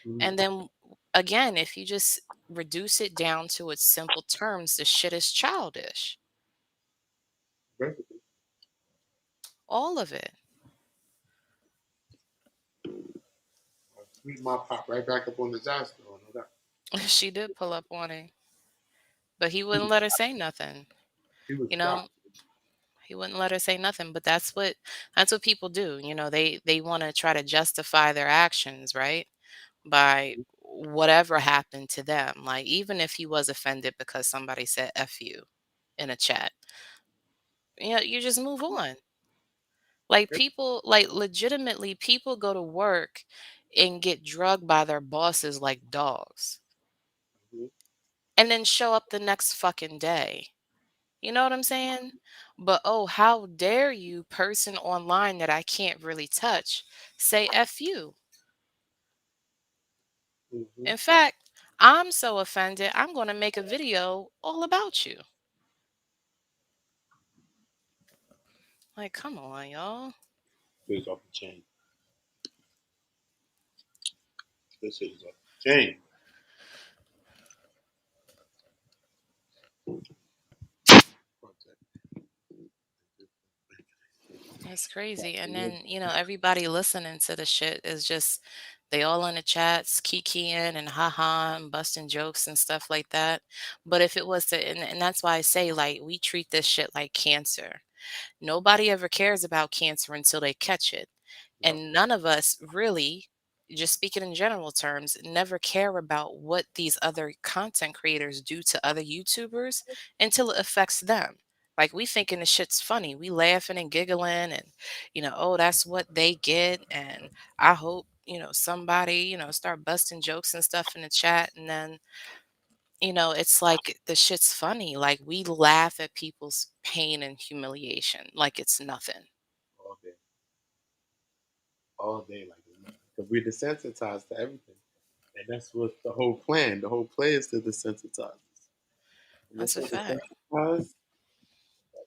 B: Mm-hmm.
C: And then again, if you just reduce it down to its simple terms, the shit is childish.
B: Basically.
C: All of it.
B: Sweet Mom popped right back up on the disaster. Oh, no doubt.
C: She did pull up on him, but he
B: He
C: wouldn't
B: was
C: let her
B: shocked.
C: say nothing.
B: He was
C: You know,
B: shocked.
C: he wouldn't let her say nothing. But that's what people do. They want to try to justify their actions, right? By whatever happened to them. Like even if he was offended because somebody said "f you" in a chat, you just move on. Like people, like legitimately, people go to work and get drugged by their bosses like dogs,
B: Mhm.
C: and then show up the next fucking day. You know what I'm saying? But oh, how dare you, person online that I can't really touch, say F you.
B: Mhm.
C: In fact, I'm so offended, I'm going to make a video all about you. Like, come on, y'all.
B: This is off the chain. This shit is off the chain.
C: That's crazy. And then, everybody listening to the shit is just, they all in the chats, kikiing and haha and busting jokes and stuff like that. But if it was to, and that's why I say, like, we treat this shit like cancer. Nobody ever cares about cancer until they catch it.
B: Yep.
C: And none of us really, just speaking in general terms, never care about what these other content creators do to other YouTubers until it affects them. Like we thinking the shit's funny. We laughing and giggling and, oh, that's what they get. And I hope, somebody, start busting jokes and stuff in the chat. And then, it's like the shit's funny. Like we laugh at people's pain and humiliation like it's nothing.
B: All day. All day like nothing. Because we're desensitized to everything. And that's what the whole plan. The whole play is to desensitize us. And
C: That's
B: once
C: a
B: we're
C: fact.
B: desensitized,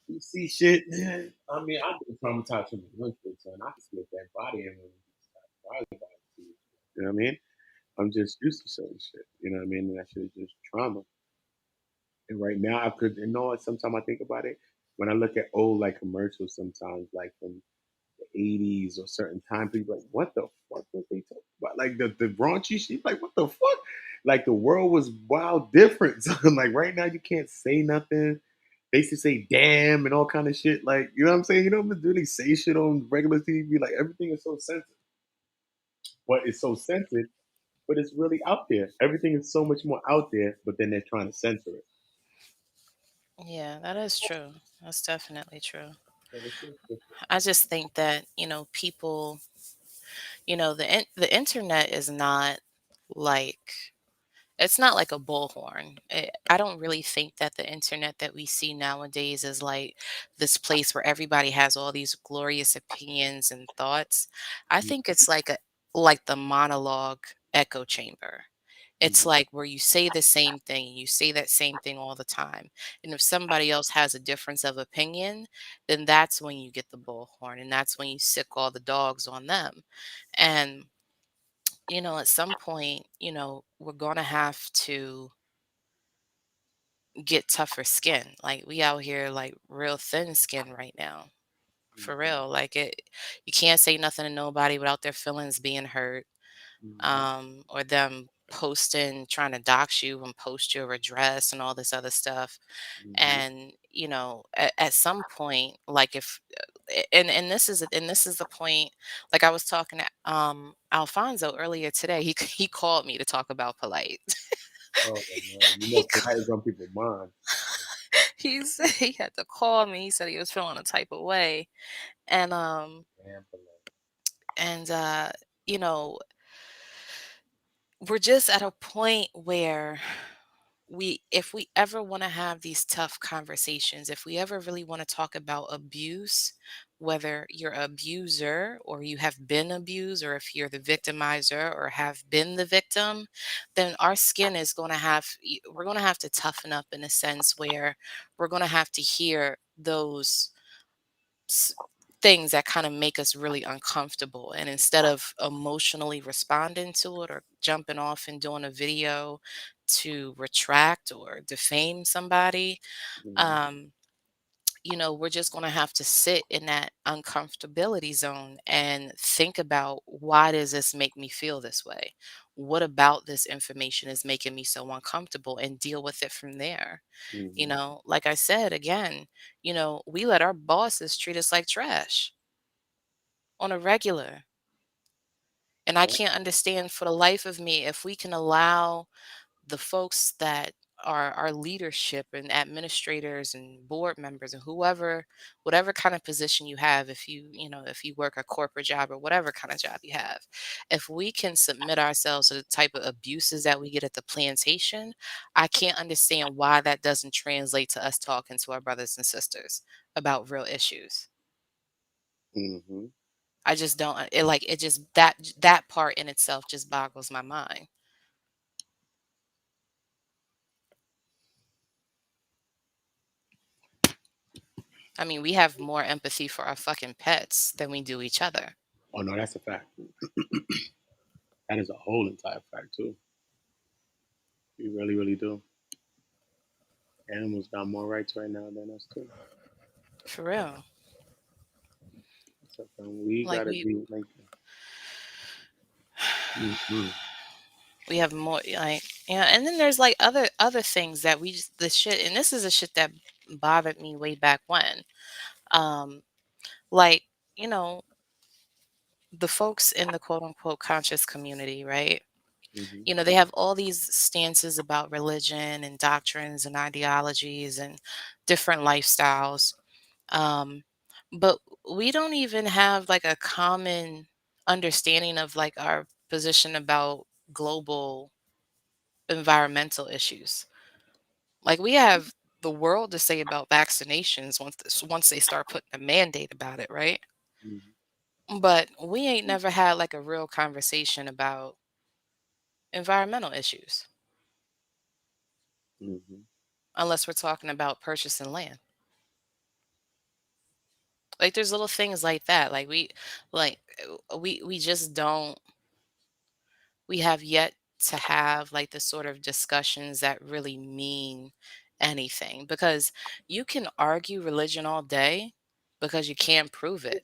B: you see shit, man. I mean, I've been traumatized from the winter, son. I can see a dead body and when you know what I mean? I'm just used to certain shit. You know what I mean? And that shit is just trauma. And right now, I could, sometimes I think about it. When I look at old like commercials, sometimes like from the '80s or certain time, people like, what the fuck was they talking about? Like the raunchy shit. Like what the fuck? Like the world was wild different. So, like right now, you can't say nothing. They used to say damn and all kind of shit. Like you know what I'm saying? You don't really say shit on regular TV. Like everything is so sensitive. But it's so sensitive, but it's really out there. Everything is so much more out there, but then they're trying to censor it.
C: Yeah, that is true. That's definitely true.
B: So it's just different.
C: I just think that, people, the internet is not like it's not like a bullhorn. I don't really think that the internet that we see nowadays is like this place where everybody has all these glorious opinions and thoughts. I think it's like the monologue echo chamber. It's
B: Mhm.
C: like where you say the same thing, you say that same thing all the time. And if somebody else has a difference of opinion, then that's when you get the bullhorn and that's when you sick all the dogs on them. And, at some point, we're going to have to get tougher skin. Like we out here like real thin skin right now. For
B: Mhm.
C: real. Like you can't say nothing to nobody without their feelings being hurt.
B: Mhm.
C: Or them posting, trying to dox you and post your address and all this other stuff.
B: Mhm.
C: And at some point, like if and this is the point. Like I was talking to Alfonso earlier today. He called me to talk about polite.
B: Oh man,
C: he
B: polite is on people's mind.
C: he said he had to call me. He said he was feeling a type of way, and
B: Damn polite.
C: and you know we're just at a point where if we ever want to have these tough conversations, if we ever really want to talk about abuse, whether you're an abuser or you have been abused, or if you're the victimizer or have been the victim, then our skin is going to we're going to have to toughen up in a sense where we're going to have to hear those s- things that kind of make us really uncomfortable. And instead of emotionally responding to it or jumping off and doing a video to retract or defame somebody,
B: Mhm.
C: um, we're just going to have to sit in that uncomfortability zone and think about, why does this make me feel this way? What about this information is making me so uncomfortable, and deal with it from there. Like I said, again, we let our bosses treat us like trash on a regular. And I
B: Yeah.
C: can't understand for the life of me, if we can allow the folks that are our leadership and administrators and board members and whatever kind of position you have, if you work a corporate job or whatever kind of job you have, if we can submit ourselves to the type of abuses that we get at the plantation, I can't understand why that doesn't translate to us talking to our brothers and sisters about real issues.
B: Mm-hmm.
C: I just don't, it just, that part in itself just boggles my mind. I mean, we have more empathy for our fucking pets than we do each other.
B: Oh no, that's a fact. That is a whole entire fact too. We really, really do. Animals got more rights right now than us too.
C: For real.
B: So we
C: Like
B: gotta be like, mm-hmm.
C: we have more, like, yeah, and then there's like other things that we just, the shit, and this is a shit that bothered me way back when. Um like, you know, the folks in the quote unquote conscious community, right?
B: Mm-hmm.
C: They have all these stances about religion and doctrines and ideologies and different lifestyles. Um, but we don't even have like a common understanding of like our position about global environmental issues. Like, we have the world to say about vaccinations once they start putting a mandate about it, right?
B: Mm-hmm.
C: But we ain't never had like a real conversation about environmental issues,
B: Mm-hmm.
C: unless we're talking about purchasing land. Like, there's little things like that. Like, like we just don't, we have yet to have like the sort of discussions that really mean anything, because you can argue religion all day because you can't prove it,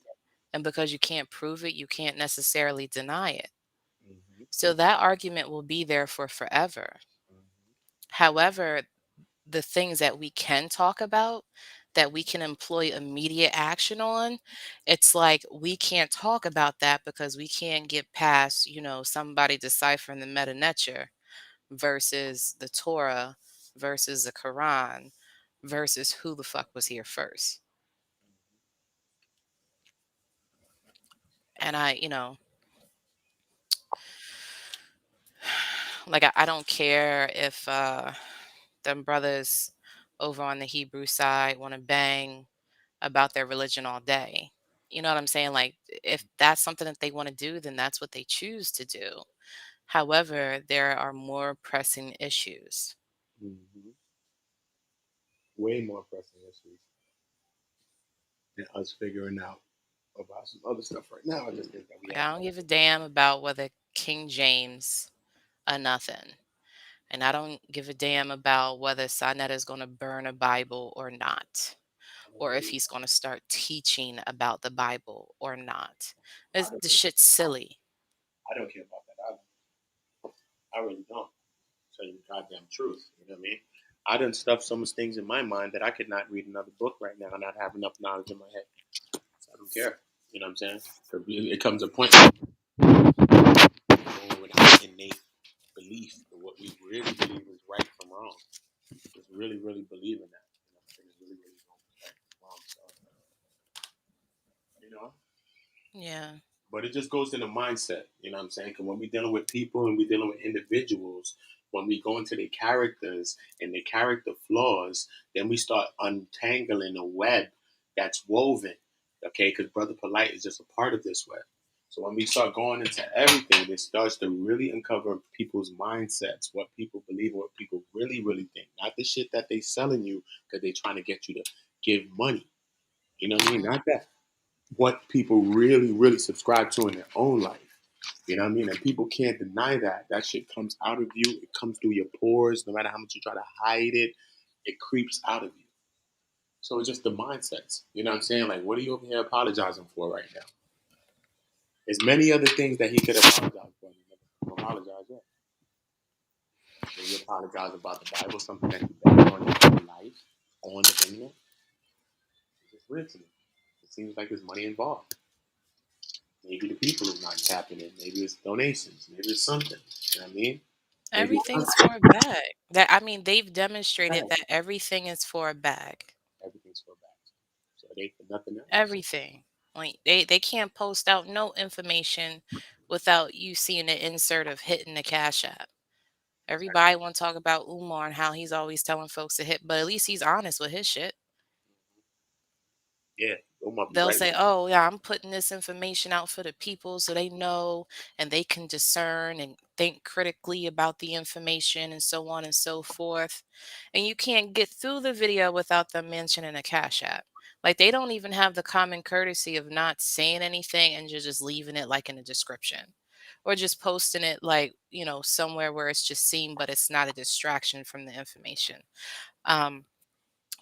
C: and because you can't prove it, you can't necessarily deny it.
B: Mm-hmm.
C: So that argument will be there for forever. However, the things that we can talk about, that we can employ immediate action on, it's like we can't talk about that because we can't get past, somebody deciphering the Meta Neter versus the Torah versus the Quran versus who the fuck was here first. And like, I don't care if them brothers over on the Hebrew side want to bang about their religion all day. You know what I'm saying? Like, if that's something that they want to do, then that's what they choose to do. However, there are more pressing issues.
B: Mm-hmm. Way more pressing issues than us figuring out about some other stuff right now. I just think that we
C: Like,
B: have.
C: I don't give a damn about whether King James or nothing. And I don't give a damn about whether Saneter is going to burn a Bible or not, or if he's going to start teaching about the Bible or not. The shit's silly.
B: I don't care about that either. I really don't. Tell you the goddamn truth. You know what I mean? I done stuffed so much things in my mind that I could not read another book right now and not have enough knowledge in my head. So I don't care. You know what I'm saying? It comes a point going with an innate belief of what we really believe is right from wrong. Just really, really believe in that. You know, things really, really don't right from wrong. So, you know.
C: Yeah.
B: But it just goes in the mindset, you know what I'm saying? Because when we're dealing with people and we're dealing with individuals, when we go into their characters and their character flaws, then we start untangling a web that's woven, okay? Because Brother Polite is just a part of this web. So when we start going into everything, it starts to really uncover people's mindsets, what people believe, what people really, really think. Not the shit that they selling you because they're trying to get you to give money. You know what I mean? Not that what people really, really subscribe to in their own life. You know what I mean? And people can't deny that. That shit comes out of you. It comes through your pores. No matter how much you try to hide it, it creeps out of you. So it's just the mindsets. You know what I'm saying? Like, what are you over here apologizing for right now? There's many other things that he could apologize for. He never apologize yet. When you apologize about the Bible, something that you bet on your whole life on the internet, it's just weird to me. It seems like there's money involved. Maybe the people is not tapping in. Maybe it's donations. Maybe it's something. You know what I mean? Maybe it's
C: Everything's for a bag. That I mean, they've demonstrated
B: bad.
C: that everything is for a bag.
B: Everything's for bad. So it ain't for nothing else.
C: Everything. Like they can't post out no information without you seeing the insert of hitting the Cash App. Everybody want to talk about Umar and how he's always telling folks to hit, but at least he's honest with his shit.
B: Yeah, Omar be
C: They'll
B: right.
C: say, "Oh, yeah, I'm putting this information out for the people so they know and they can discern and think critically about the information and so on and so forth." And you can't get through the video without them mentioning a Cash App. Like they don't even have the common courtesy of not saying anything and just leaving it like in a description or just posting it like, somewhere where it's just seen, but it's not a distraction from the information. Um,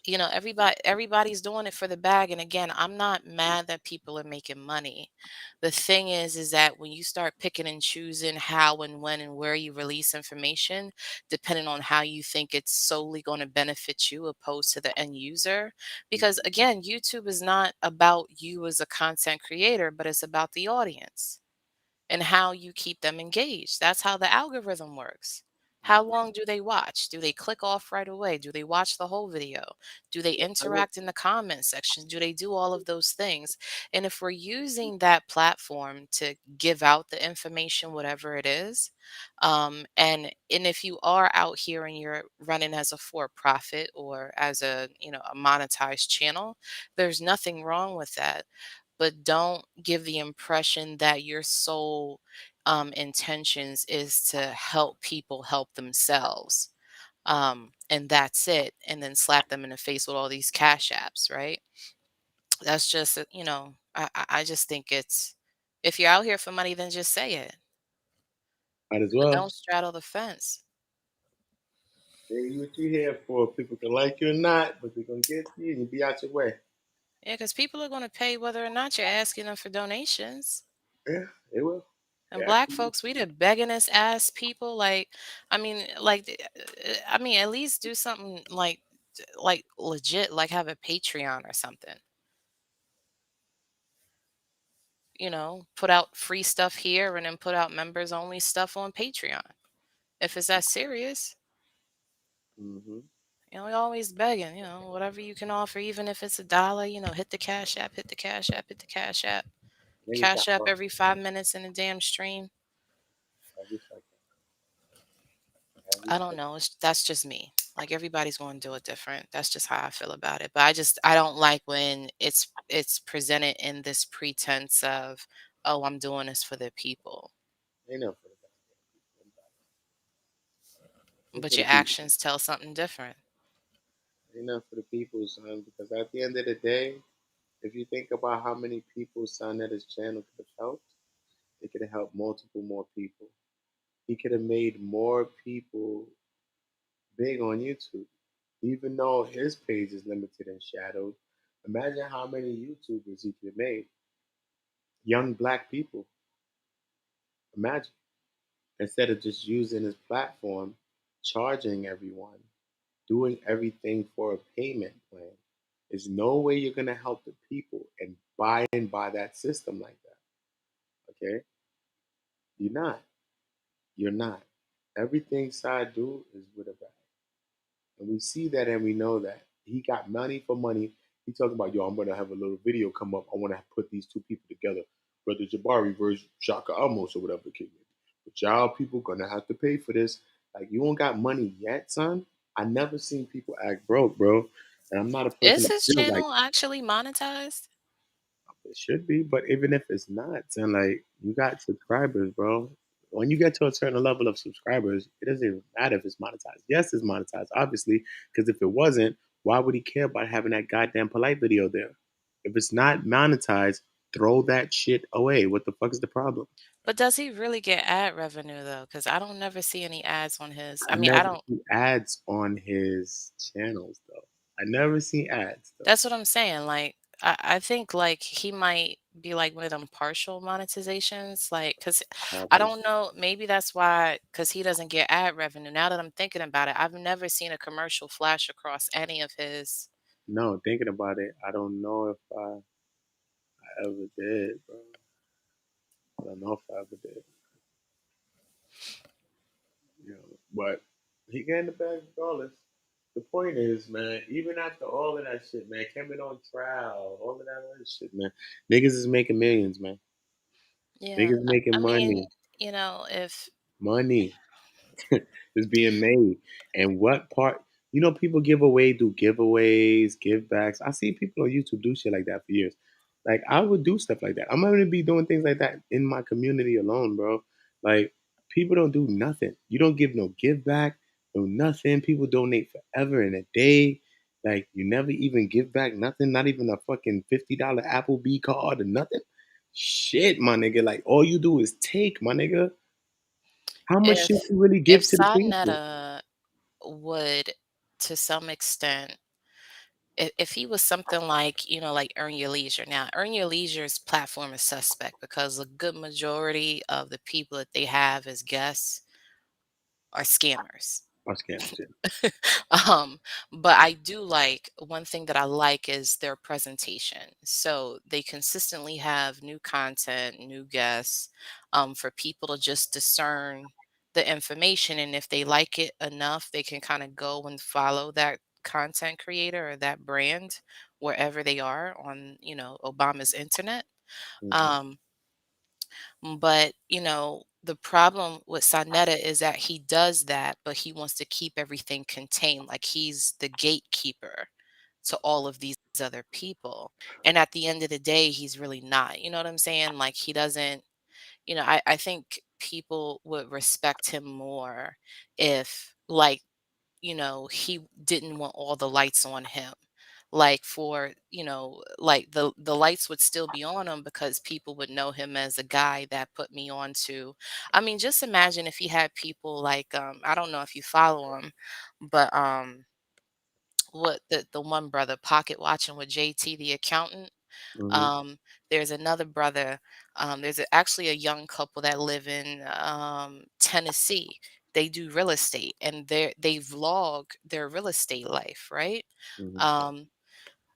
C: everybody's doing it for the bag, and again, I'm not mad that people are making money. The thing is that when you start picking and choosing how and when and where you release information, depending on how you think it's solely going to benefit you opposed to the end user, because again, YouTube is not about you as a content creator, but it's about the audience and how you keep them engaged. That's how the algorithm works. How long do they watch? Do they click off right away? Do they watch the whole video? Do they
B: I will.
C: interact in the comment section? Do they do all of those things? And if we're using that platform to give out the information, whatever it is, and if you are out here and you're running as a for-profit or as a monetized channel, there's nothing wrong with that, but don't give the impression that your sole intentions is to help people help themselves. And that's it. And then slap them in the face with all these cash apps, right? That's just, I just think it's, if you're out here for money, then just say it,
B: Might as
C: but
B: well.
C: don't straddle the fence.
B: Say what you here for. People can like you or not, but they're gonna get you and you be out your way.
C: Yeah, because people are going to pay whether or not you're asking them for donations.
B: Yeah, they will.
C: And
B: Yeah,
C: black folks, we the beggingest ass people. Like, I mean, at least do something like legit, like have a Patreon or something. Put out free stuff here and then put out members only stuff on Patreon. If it's that serious,
B: mm-hmm.
C: we always begging. Whatever you can offer, even if it's $1. Hit the Cash App, hit the Cash App, hit the Cash App,
B: Niggas got
C: Cash App
B: fucked
C: every 5 minutes in a damn stream.
B: every second. Every
C: I don't
B: second.
C: know. That's just me. Like everybody's going to do it different. That's just how I feel about it. But I don't like when it's presented in this pretense of, oh, I'm doing this for the people,
B: Ain't nothing for the Ain't
C: but
B: for the
C: your
B: people.
C: actions tell something different.
B: Ain't nothing for the people, son. Because at the end of the day, if you think about how many people Saneter's channel could have helped, it could have helped multiple more people. He could have made more people big on YouTube. Even though his page is limited and shadowed, imagine how many YouTubers he could have made. Young black people. Imagine. Instead of just using his platform, charging everyone, doing everything for a payment plan. There's no way you're gonna help the people and buy that system like that. Okay? You're not. You're not. Everything Side do is with a bag. And we see that and we know that. He got money for money. He talking about, yo, I'm gonna have a little video come up. I wanna put these two people together. Brother Jabari versus Shaka Amos or whatever the case may be. But y'all people gonna have to pay for this. Like you don't got money yet, son. I never seen people act broke, bro. And I'm not a person
C: Is
B: that
C: his
B: feels like
C: channel actually monetized?
B: it should be, but even if it's not, then like you got subscribers, bro. When you get to a certain level of subscribers, it doesn't even matter if it's monetized. Yes, it's monetized, obviously, because if it wasn't, why would he care about having that goddamn polite video there? If it's not monetized, throw that shit away. What the fuck is the problem?
C: But does he really get ad revenue though? Because I don't never see any ads on his. I
B: I
C: mean, I
B: never
C: don't.
B: see ads on his channels though. I never seen ads though.
C: That's what I'm saying. Like, I think like he might be like one of them partial monetizations, like, cause I
B: Probably.
C: don't know, maybe that's why, cause he doesn't get ad revenue. Now that I'm thinking about it, I've never seen a commercial flash across any of his.
B: No, thinking about it, I don't know if I ever did, bro. I don't know if I ever did. You know, but he got in the bag regardless. The point is, man, even after all of that shit, man, Kevin on trial, all of that other shit, man, niggas is making millions, man.
C: Yeah,
B: Niggas making
C: I mean,
B: money,
C: if
B: money. Is being made. And what part, people give away, do giveaways, give backs. I see people on YouTube do shit like that for years. Like I would do stuff like that. I'm gonna be doing things like that in my community alone, bro. Like people don't do nothing. You don't give no give back, no nothing. People donate forever in a day. Like you never even give back nothing, not even a fucking $50 Applebee card or nothing. Shit, my nigga. Like all you do is take, my nigga. How much
C: if
B: shit you really
C: if
B: give to the people?
C: Sonetta would, to some extent, if he was something like, like Earn Your Leisure. Now, Earn Your Leisure's platform is suspect because a good majority of the people that they have as guests are scammers.
B: I scam shit.
C: um, but I do like, one thing that I like is their presentation. So they consistently have new content, new guests, for people to just discern the information. And if they like it enough, they can kind of go and follow that content creator or that brand wherever they are on, Obama's internet.
B: Mhm,
C: Um, but, the problem with Sonetta is that he does that, but he wants to keep everything contained. Like he's the gatekeeper to all of these other people. And at the end of the day, he's really not. You know what I'm saying? Like he doesn't, I think people would respect him more if, like, he didn't want all the lights on him. Like for, like the lights would still be on him because people would know him as a guy that put me on to. I mean, just imagine if he had people like, I don't know if you follow him, but what the one brother pocket watching with JT the accountant.
B: mhm,
C: um, there's another brother. There's actually a young couple that live in Tennessee. They do real estate and they vlog their real estate life, right?
B: mhm,
C: Um,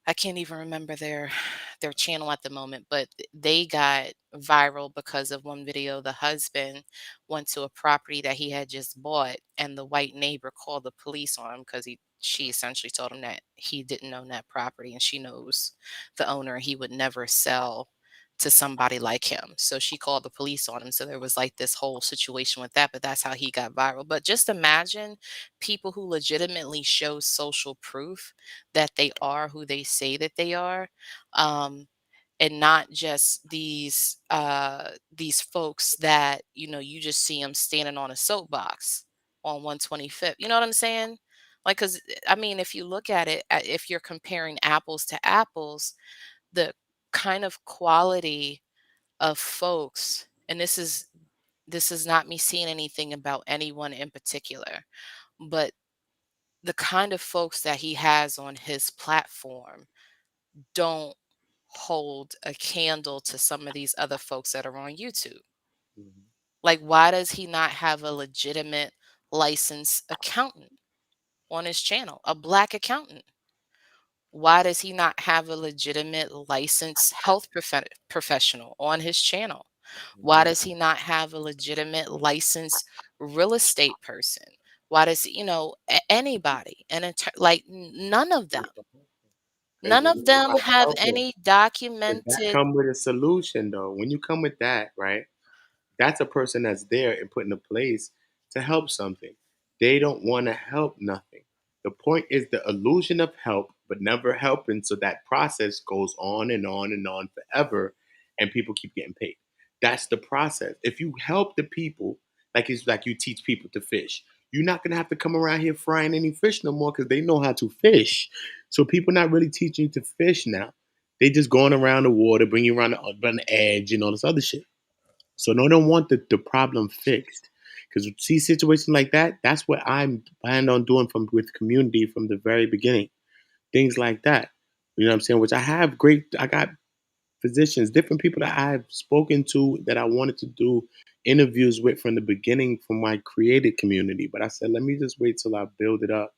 C: I can't even remember their channel at the moment, but they got viral because of one video. The husband went to a property that he had just bought, and the white neighbor called the police on him because she essentially told him that he didn't own that property, and she knows the owner. He would never sell to somebody like him. So she called the police on him. So there was like this whole situation with that, but that's how he got viral. But just imagine people who legitimately show social proof that they are who they say that they are, um, and not just these folks that you just see them standing on a soapbox on 125th. You know what I'm saying? Like, because I mean, if you look at it, if you're comparing apples to apples, the kind of quality of folks, and this is not me seeing anything about anyone in particular, but the kind of folks that he has on his platform don't hold a candle to some of these other folks that are on YouTube.
B: mhm,
C: Like, why does he not have a legitimate licensed accountant on his channel, a black accountant? Why does he not have a legitimate licensed health professional on his channel? Why
B: mhm.
C: does he not have a legitimate licensed real estate person? Why does anybody like none of them?
B: Because
C: None
B: it's
C: of
B: not
C: them
B: about
C: have
B: helping.
C: any
B: But that
C: documented.
B: come with a solution though. When you come with that, right? That's a person that's there and put in a place to help something. They don't want to help nothing. The point is the illusion of help, but never helping. So that process goes on and on and on forever, and people keep getting paid. That's the process. If you help the people, like it's like you teach people to fish, you're not gonna have to come around here frying any fish no more because they know how to fish. So people not really teaching you to fish now. They just going around the water, bring you around the edge, and all this other shit. So no, don't want the problem fixed. Because see situations like that, that's what I'm planning on doing from with community from the very beginning. things like that. You know what I'm saying? Which I got physicians, different people that I've spoken to that I wanted to do interviews with from the beginning from my created community. But I said, let me just wait till I build it up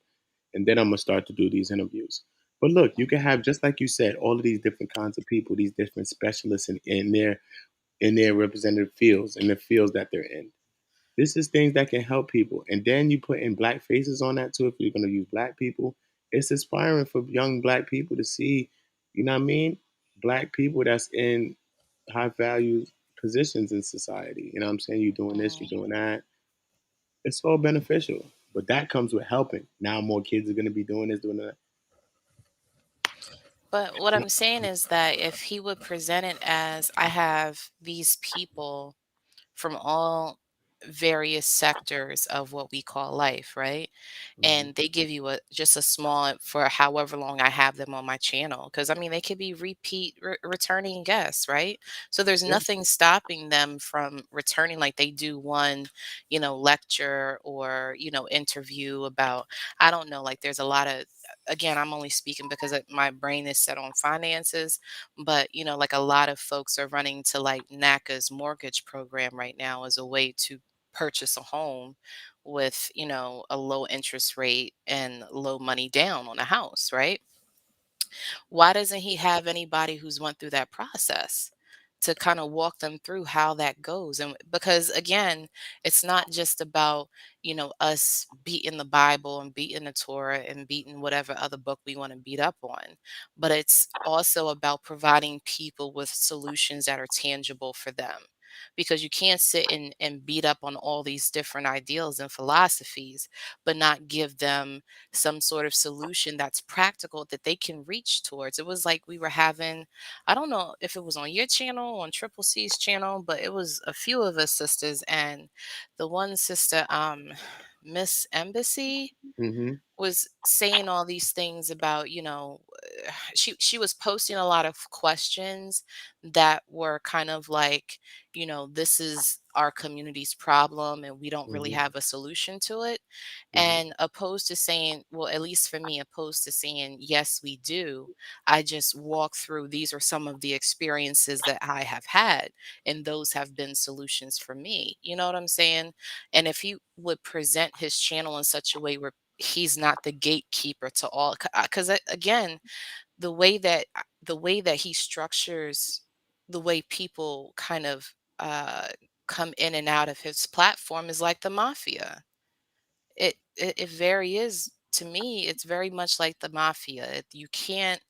B: and then I'm gonna start to do these interviews. But look, you can have, just like you said, all of these different kinds of people, these different specialists in their representative fields, in the fields that they're in. This is things that can help people. And then you put in black faces on that too. If you're gonna use black people, it's inspiring for young black people to see, you know what I mean? Black people that's in high value positions in society. You know what I'm saying? You're doing this, you're
C: Mhm.
B: doing that. It's all beneficial. But that comes with helping. Now more kids are gonna be doing this, doing that.
C: But what I'm saying is that if he would present it as, I have these people from all various sectors of what we call life, right?
B: Hmm.
C: And they give you a just a small for however long I have them on my channel, because I mean they could be returning guests, right? So there's
B: Yeah.
C: nothing stopping them from returning, like they do one, lecture or interview about, I don't know, like there's a lot of, again, I'm only speaking because my brain is set on finances, but like a lot of folks are running to like NACA's mortgage program right now as a way to purchase a home with, a low interest rate and low money down on a house, right? Why doesn't he have anybody who's went through that process to kind of walk them through how that goes? And because again, it's not just about, us beating the Bible and beating the Torah and beating whatever other book we want to beat up on, but it's also about providing people with solutions that are tangible for them. Because you can't sit and beat up on all these different ideals and philosophies, but not give them some sort of solution that's practical that they can reach towards. It was like we were having, I don't know if it was on your channel, on Triple C's channel, but it was a few of us sisters, and the one sister, Miss Embassy,
B: Hmm.
C: was saying all these things about, she was posting a lot of questions that were kind of like, this is our community's problem and we don't really
B: Hmm.
C: have a solution to it.
B: Hmm.
C: And opposed to saying, well, at least for me, opposed to saying, yes, we do, I just walk through, these are some of the experiences that I have had, and those have been solutions for me. You know what I'm saying? And if he would present his channel in such a way where he's not the gatekeeper to all, because again, the way that he structures the way people kind of come in and out of his platform is like the mafia. It very is, to me, it's very much like the mafia. You can't,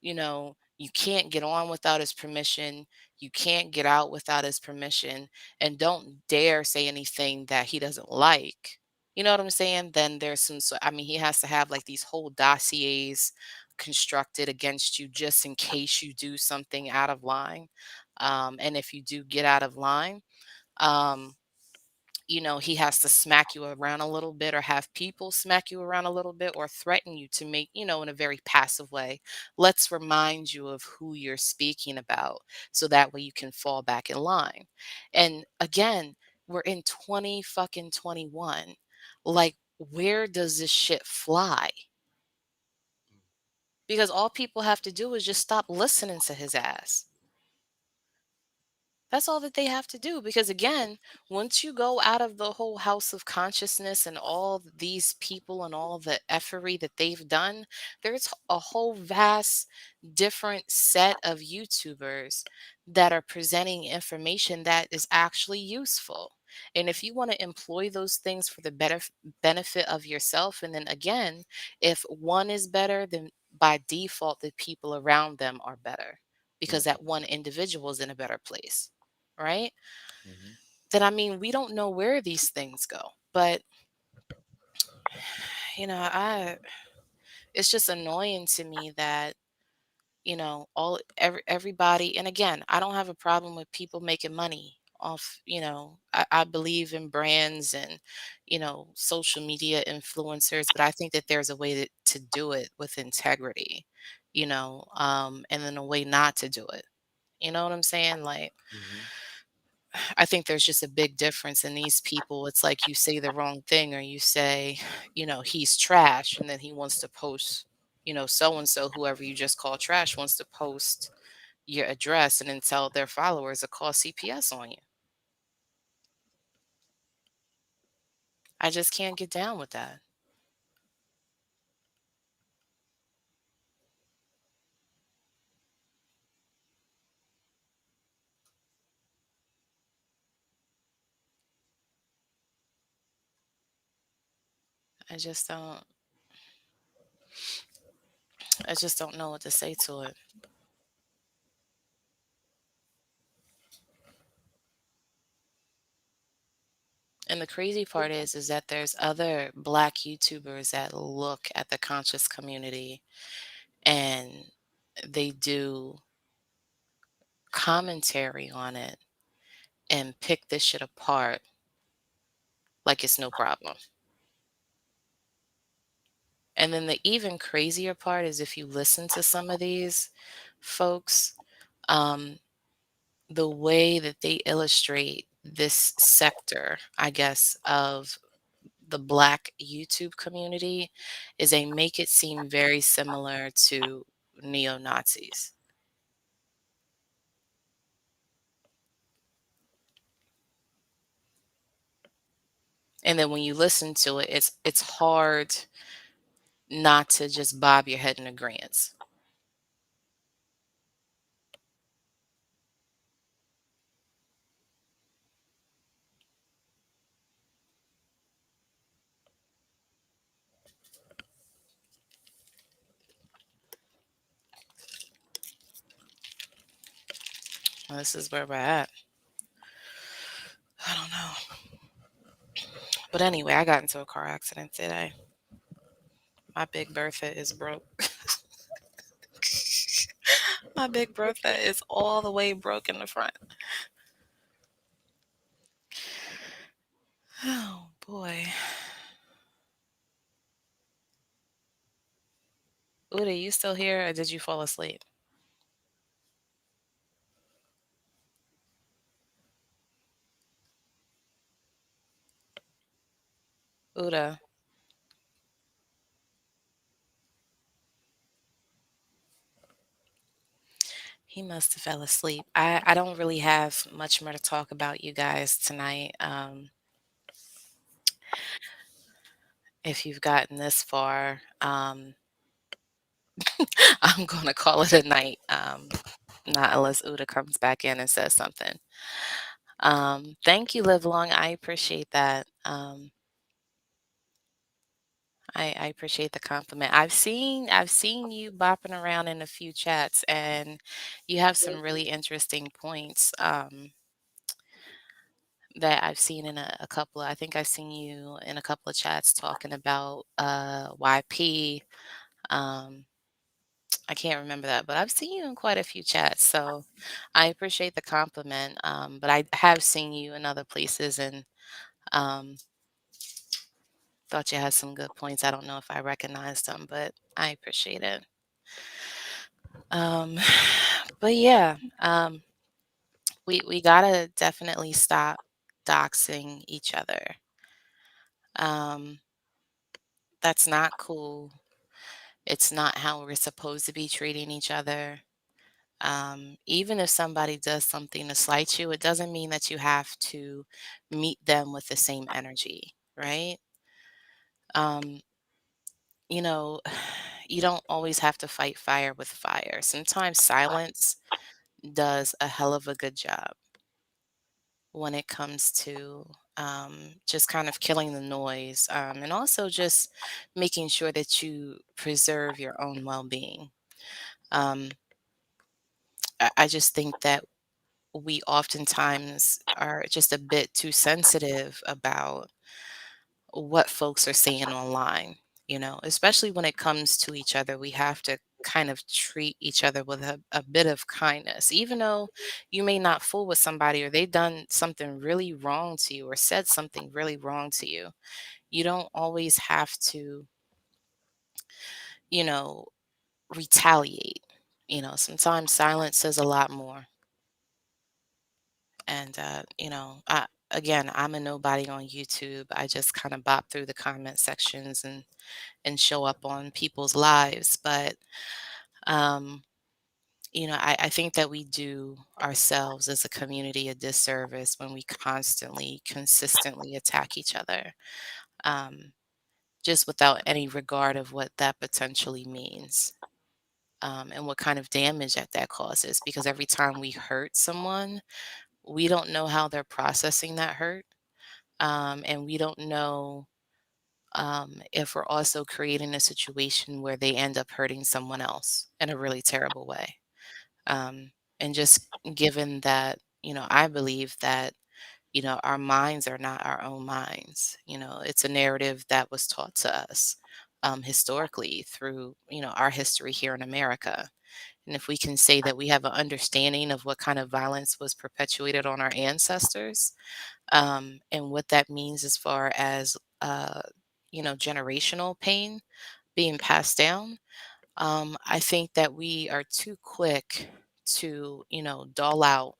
C: you can't get on without his permission. You can't get out without his permission, and don't dare say anything that he doesn't like. You know what I'm saying? Then there's I mean, he has to have like these whole dossiers constructed against you just in case you do something out of line. And if you do get out of line, um, he has to smack you around a little bit, or have people smack you around a little bit, or threaten you to make, in a very passive way. Let's remind you of who you're speaking about so that way you can fall back in line. And again, we're in 20 fucking 21. Like, where does this shit fly? Because all people have to do is just stop listening to his ass. That's all that they have to do. Because again, once you go out of the whole house of consciousness and all these people and all the effery that they've done, there's a whole vast different set of YouTubers that are presenting information that is actually useful. And if you want to employ those things for the better benefit of yourself, and then again, if one is better, then by default, the people around them are better because that one individual is in a better place, right?
B: Hmm.
C: Then I mean, we don't know where these things go. But, I it's just annoying to me that, everybody, and again, I don't have a problem with people making money off, I believe in brands and, social media influencers, but I think that there's a way to do it with integrity, and then a way not to do it. You know what I'm saying? Like,
B: Hmm.
C: I think there's just a big difference in these people. It's like you say the wrong thing, or you say, he's trash, and then he wants to post. so and so, whoever you just call trash, wants to post your address and then tell their followers to call CPS on you. I just can't get down with that. I just don't I just don't know what to say to it. And the crazy part is that there's other black YouTubers that look at the conscious community and they do commentary on it and pick this shit apart like it's no problem. And then the even crazier part is if you listen to some of these folks, um, the way that they illustrate this sector, I guess, of the black YouTube community is they make it seem very similar to neo Nazis. And then when you listen to it, it's hard not to just bob your head in agreement. Well, this is where we're at. I don't know. But anyway, I got into a car accident today. My Big Bertha is broke. My Big Bertha is all the way broke in the front. Oh boy. Uda, you still here or did you fall asleep? Uda. He must have fell asleep. I don't really have much more to talk about you guys tonight. If you've gotten this far, I'm gonna call it a night. Not unless Uda comes back in and says something. Thank you, Live Long. I appreciate that. I appreciate the compliment. I've seen you bopping around in a few chats, and you have some really interesting points. That I've seen in a couple of, I think I've seen you in a couple of chats talking about YP. Um, I can't remember that, but I've seen you in quite a few chats. So I appreciate the compliment. But I have seen you in other places and um, thought you had some good points. I don't know if I recognized them, but I appreciate it. Um, but yeah, we gotta definitely stop doxing each other. Um, that's not cool. It's not how we're supposed to be treating each other. Even if somebody does something to slight you, it doesn't mean that you have to meet them with the same energy, right? Um, you know, you don't always have to fight fire with fire. Sometimes silence does a hell of a good job when it comes to just kind of killing the noise and also just making sure that you preserve your own well being. Um, I just think that we oftentimes are just a bit too sensitive about what folks are saying online, especially when it comes to each other. We have to kind of treat each other with a bit of kindness, even though you may not fool with somebody or they've done something really wrong to you or said something really wrong to you. You don't always have to, you know, retaliate. Sometimes silence says a lot more. And, again, I'm a nobody on YouTube. I just kind of bop through the comment sections and show up on people's lives. But um, I think that we do ourselves as a community a disservice when we constantly, consistently attack each other, um, just without any regard of what that potentially means, and what kind of damage that causes. Because every time we hurt someone, we don't know how they're processing that hurt, and we don't know if we're also creating a situation where they end up hurting someone else in a really terrible way. And just given that, I believe that, our minds are not our own minds. It's a narrative that was taught to us historically through, our history here in America. And if we can say that we have an understanding of what kind of violence was perpetuated on our ancestors, and what that means as far as, generational pain being passed down, I think that we are too quick to, doll out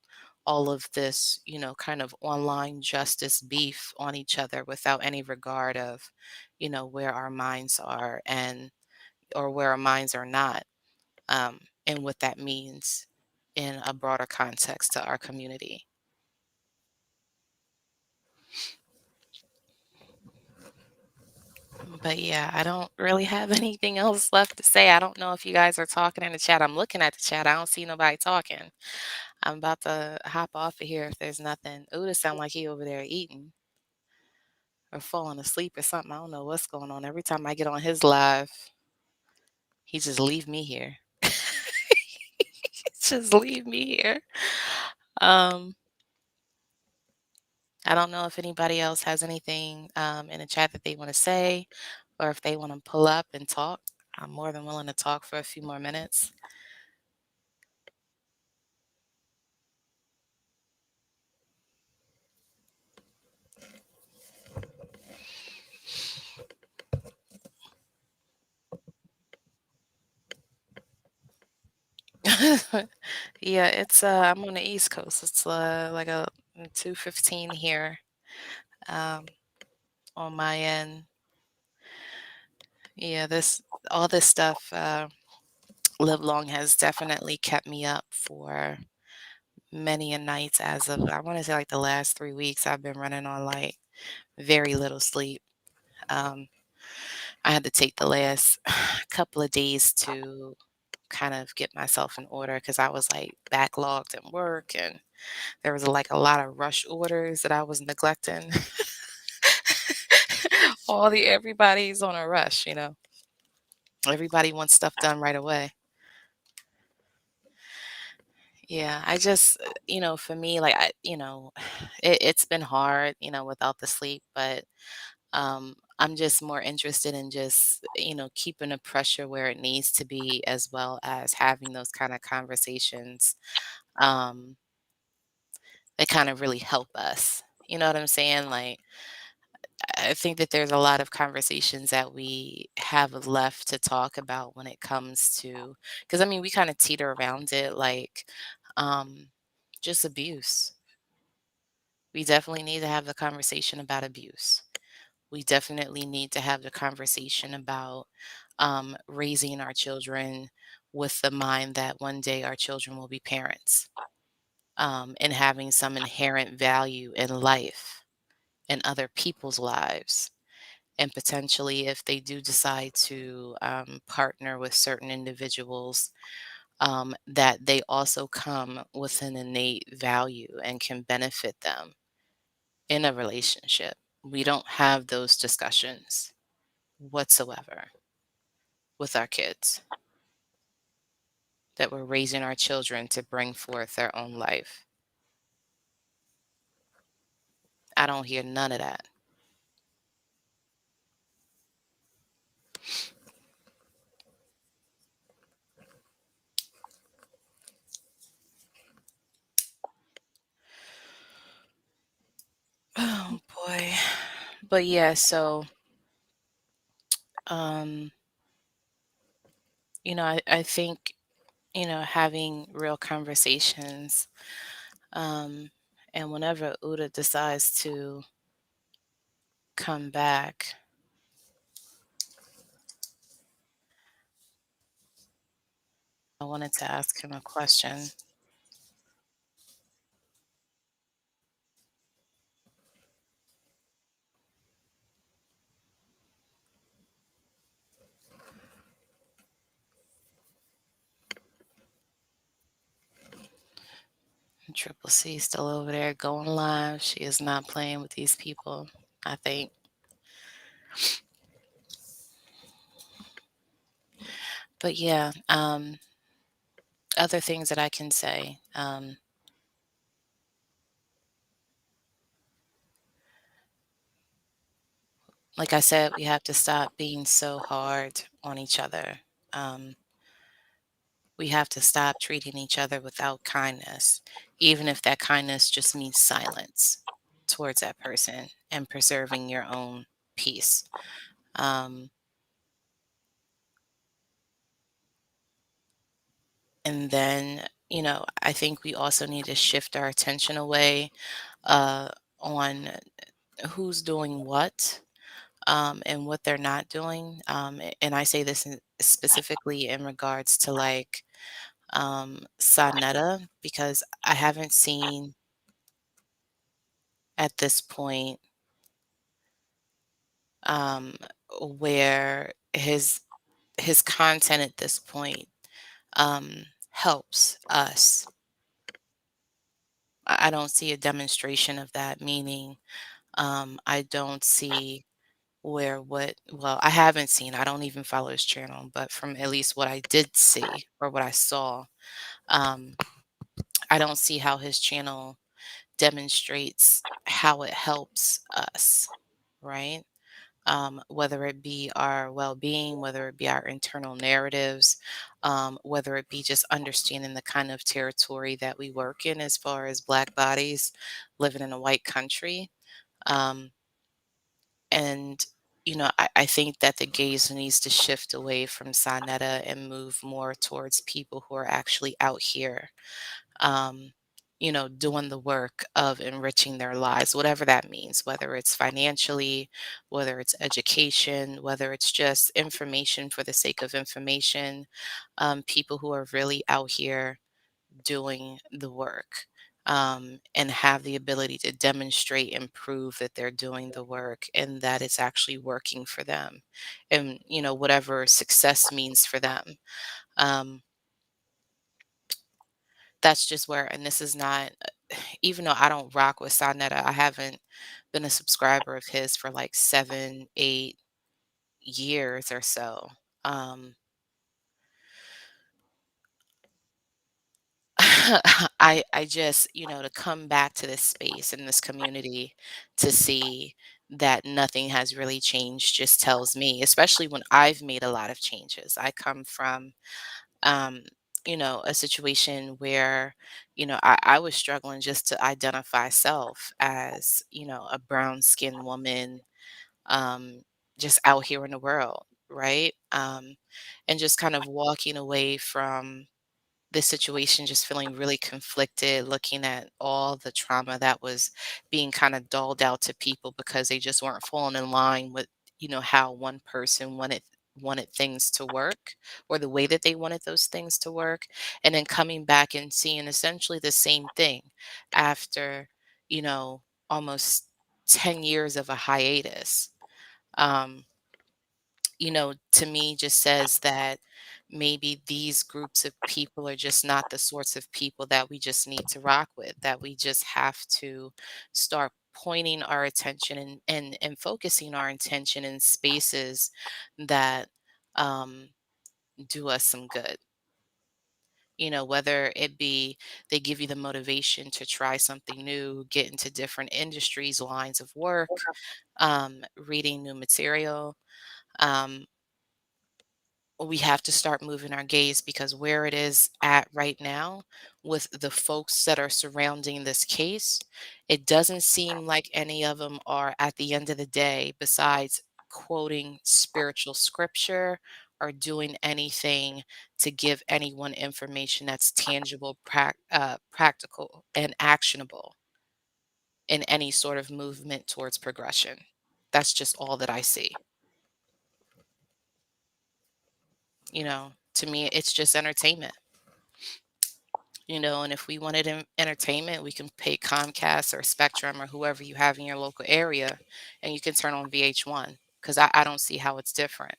C: all of this, kind of online justice beef on each other without any regard of, where our minds are and or where our minds are not, and what that means in a broader context to our community. But yeah, I don't really have anything else left to say. I don't know if you guys are talking in the chat. I'm looking at the chat. I don't see nobody talking. I'm about to hop off of here if there's nothing. Ooh, it sound like he over there eating or falling asleep or something. I don't know what's going on. Every time I get on his live, he just leave me here. Just leave me here. Um, I don't know if anybody else has anything in the chat that they want to say, or if they want to pull up and talk. I'm more than willing to talk for a few more minutes. Yeah, it's I'm on the East Coast. It's like a 2:15 here, um on my end. Yeah, this all this stuff live long has definitely kept me up for many a nights as of, I want to say, like the last 3 weeks I've been running on like very little sleep. Um I had to take the last couple of days to kind of get myself in order because I was like backlogged at work, and there was like a lot of rush orders that I was neglecting. Everybody's on a rush, Everybody wants stuff done right away. Yeah, I just, for me, like it's been hard, without the sleep, but I'm just more interested in just, keeping the pressure where it needs to be, as well as having those kind of conversations um, that kind of really help us. You know what I'm saying? Like, I think that there's a lot of conversations that we have left to talk about when it comes to, because I mean, we kind of teeter around it, like um, just abuse. We definitely need to have the conversation about abuse. We definitely need to have the conversation about raising our children with the mind that one day our children will be parents, and having some inherent value in life and other people's lives. And potentially, if they do decide to partner with certain individuals, that they also come with an innate value and can benefit them in a relationship. We don't have those discussions whatsoever with our kids, that we're raising our children to bring forth their own life. I don't hear none of that. Oh boy. But yeah, so um, I think, having real conversations, um, And whenever Uda decides to come back, I wanted to ask him a question. Triple C still over there going live. She is not playing with these people, I think. But yeah, other things that I can say. Like I said, we have to stop being so hard on each other. Um, we have to stop treating each other without kindness, even if that kindness just means silence towards that person and preserving your own peace. Um, and then, I think we also need to shift our attention away uh, on who's doing what and what they're not doing. And I say this specifically in regards to like Sonetta, because I haven't seen at this point um, where his content at this point helps us. I don't see a demonstration of that, meaning I don't see where I haven't seen, I don't even follow his channel, but from at least what I did see or what I saw, um, I don't see how his channel demonstrates how it helps us, right? Whether it be our well being, whether it be our internal narratives, whether it be just understanding the kind of territory that we work in as far as Black bodies living in a white country. Um, and, I think that the gaze needs to shift away from Sonetta and move more towards people who are actually out here um, doing the work of enriching their lives, whatever that means, whether it's financially, whether it's education, whether it's just information for the sake of information, people who are really out here doing the work. And have the ability to demonstrate and prove that they're doing the work and that it's actually working for them and whatever success means for them. um, that's just where, and this is not, even though I don't rock with Sonetta, I haven't been a subscriber of his for like 7, 8 years or so. Um, I just, to come back to this space and this community to see that nothing has really changed just tells me, especially when I've made a lot of changes. I come from um, a situation where, I was struggling just to identify self as, a brown skinned woman, um, just out here in the world, right? And just kind of walking away from this situation, just feeling really conflicted, looking at all the trauma that was being kind of doled out to people because they just weren't falling in line with, how one person wanted things to work or the way that they wanted those things to work. And then coming back and seeing essentially the same thing after, you know, almost 10 years of a hiatus. Um, to me just says that maybe these groups of people are just not the sorts of people that we just need to rock with, that we just have to start pointing our attention and focusing our attention in spaces that um, do us some good. Whether it be they give you the motivation to try something new, get into different industries, lines of work, reading new material. Um, we have to start moving our gaze because where it is at right now with the folks that are surrounding this case, it doesn't seem like any of them are at the end of the day, besides quoting spiritual scripture or doing anything to give anyone information that's tangible, practical, and actionable. in any sort of movement towards progression. That's just all that I see. To me, it's just entertainment. And if we wanted entertainment, we can pay Comcast or Spectrum or whoever you have in your local area, and you can turn on VH1 because I don't see how it's different.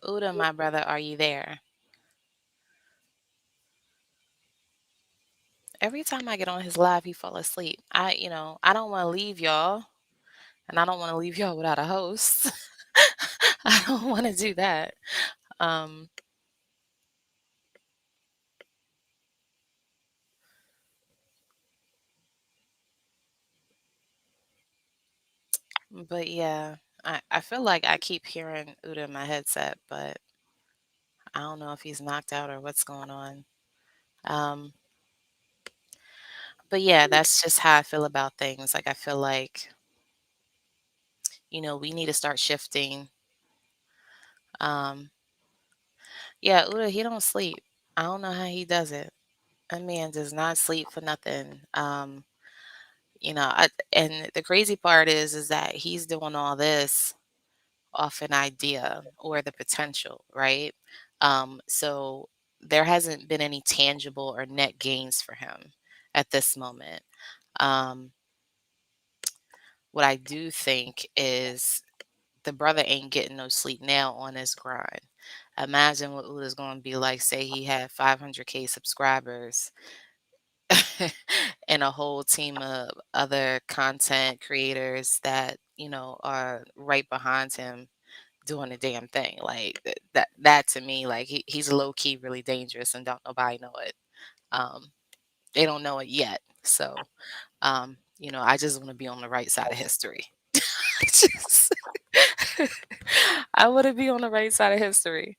C: Uda, my brother, are you there? Every time I get on his live, he fall asleep. I don't want to leave y'all, and I don't want to leave y'all without a host. I don't want to do that. Um, but yeah, I feel like I keep hearing Uda in my headset, but I don't know if he's knocked out or what's going on. Um, but yeah, that's just how I feel about things. Like I feel like, we need to start shifting. Um, yeah, Uda, he don't sleep. I don't know how he does it. That man does not sleep for nothing. And the crazy part is that he's doing all this off an idea or the potential, right? So there hasn't been any tangible or net gains for him at this moment. Um, what I do think is the brother ain't getting no sleep now on his grind. Imagine what Uda's going to be like, say he had 500K subscribers and a whole team of other content creators that, are right behind him doing the damn thing. Like that to me, like he's low key really dangerous and don't nobody know it. Um, they don't know it yet. So, I just want to be on the right side of history. Just, I want to be on the right side of history.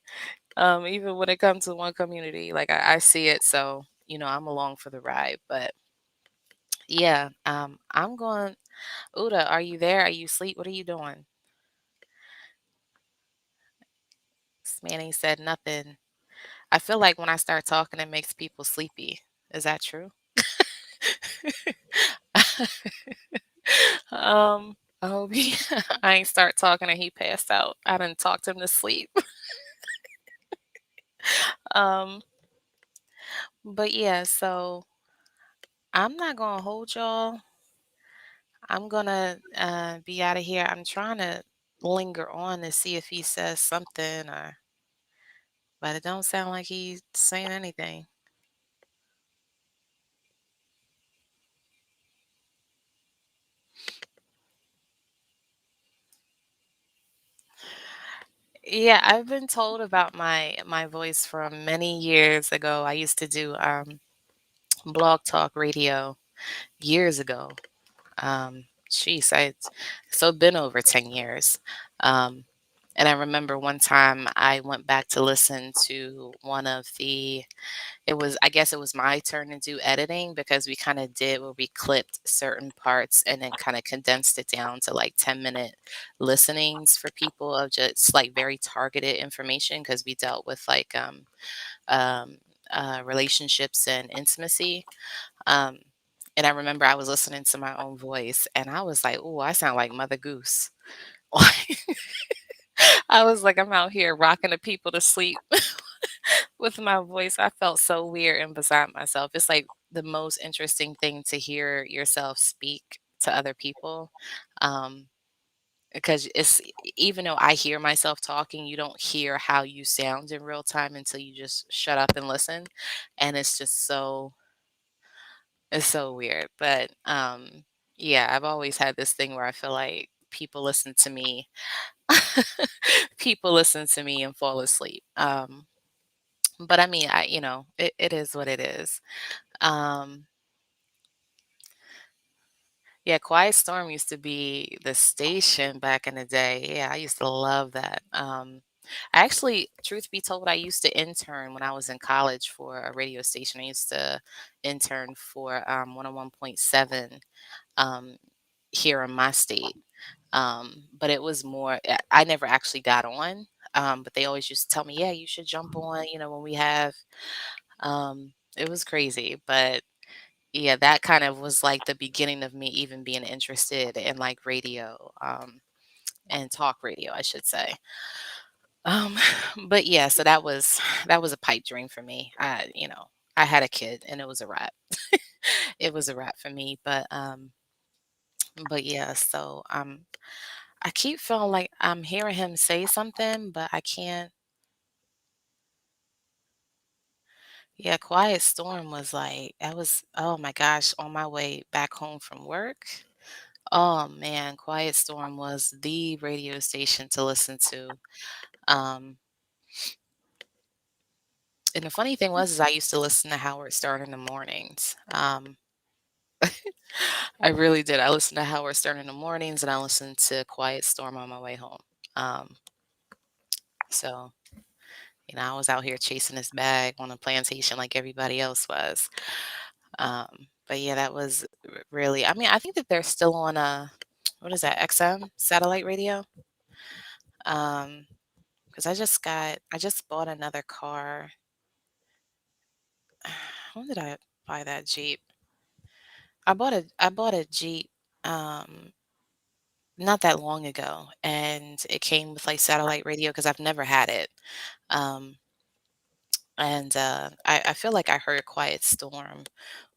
C: Even when it comes to one community, like I see it. So, I'm along for the ride. But yeah, I'm going. Uda, are you there? Are you asleep? What are you doing? This man ain't said nothing. I feel like when I start talking, it makes people sleepy. Is that true? I hope I ain't start talking and he passed out. I didn't talk him to sleep. Um, but yeah, so I'm not gonna hold y'all. I'm gonna be out of here. I'm trying to linger on to see if he says something, but it don't sound like he's saying anything. Yeah, I've been told about my voice from many years ago. I used to do blog talk radio years ago. Jeez, so been over 10 years. Um, and I remember one time I went back to listen to one of I guess it was my turn to do editing because we kind of did where we clipped certain parts and then kind of condensed it down to like 10-minute listenings for people of just like very targeted information because we dealt with like um, relationships and intimacy. Um, and I remember I was listening to my own voice and I was like, oh, I sound like Mother Goose. I was like, I'm out here rocking the people to sleep with my voice. I felt so weird and beside myself. It's like the most interesting thing to hear yourself speak to other people. Um, because even though I hear myself talking, you don't hear how you sound in real time until you just shut up and listen. And it's so weird. But yeah, I've always had this thing where I feel like people listen to me. People listen to me and fall asleep. But I mean, it is what it is. Um, yeah, Quiet Storm used to be the station back in the day. Yeah, I used to love that. I actually, truth be told, I used to intern when I was in college for a radio station. I used to intern for 101.7 um, here in my state. But it was more, I never actually got on. But they always used to tell me, yeah, you should jump on, when we have, it was crazy. But yeah, that kind of was like the beginning of me even being interested in like radio, and talk radio, I should say. Um, but yeah, so that was a pipe dream for me. I had a kid and it was a wrap. It was a wrap for me. But yeah, so I keep feeling like I'm hearing him say something, but I can't. Yeah, Quiet Storm was like, that was, oh my gosh, on my way back home from work. Oh man, Quiet Storm was the radio station to listen to. Um, and the funny thing was, is I used to listen to Howard Stern in the mornings. I really did. I listened to Howard Stern in the mornings, and I listened to Quiet Storm on my way home. Um, so I was out here chasing this bag on a plantation like everybody else was. But yeah, that was really. I mean, I think that they're still on a what is that, XM satellite radio? Um, because I just bought another car. When did I buy that Jeep? I bought a Jeep um not that long ago, and it came with like satellite radio because I've never had it. Um and I feel like I heard Quiet Storm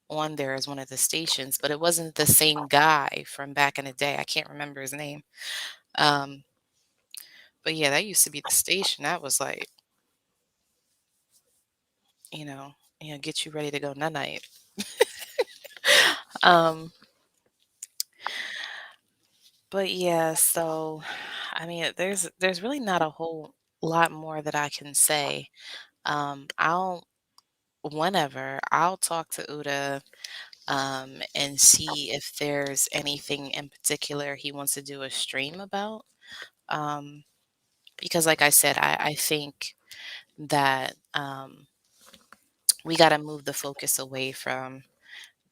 C: on there as one of the stations, but it wasn't the same guy from back in the day. I can't remember his name. Um but yeah, that used to be the station. That was like, you know, get you ready to go night night. Um But yeah, so I mean, there's really not a whole lot more that I can say. I'll Whenever I'll talk to Uda, and see if there's anything in particular he wants to do a stream about. Um, because like I said, I think that we got to move the focus away from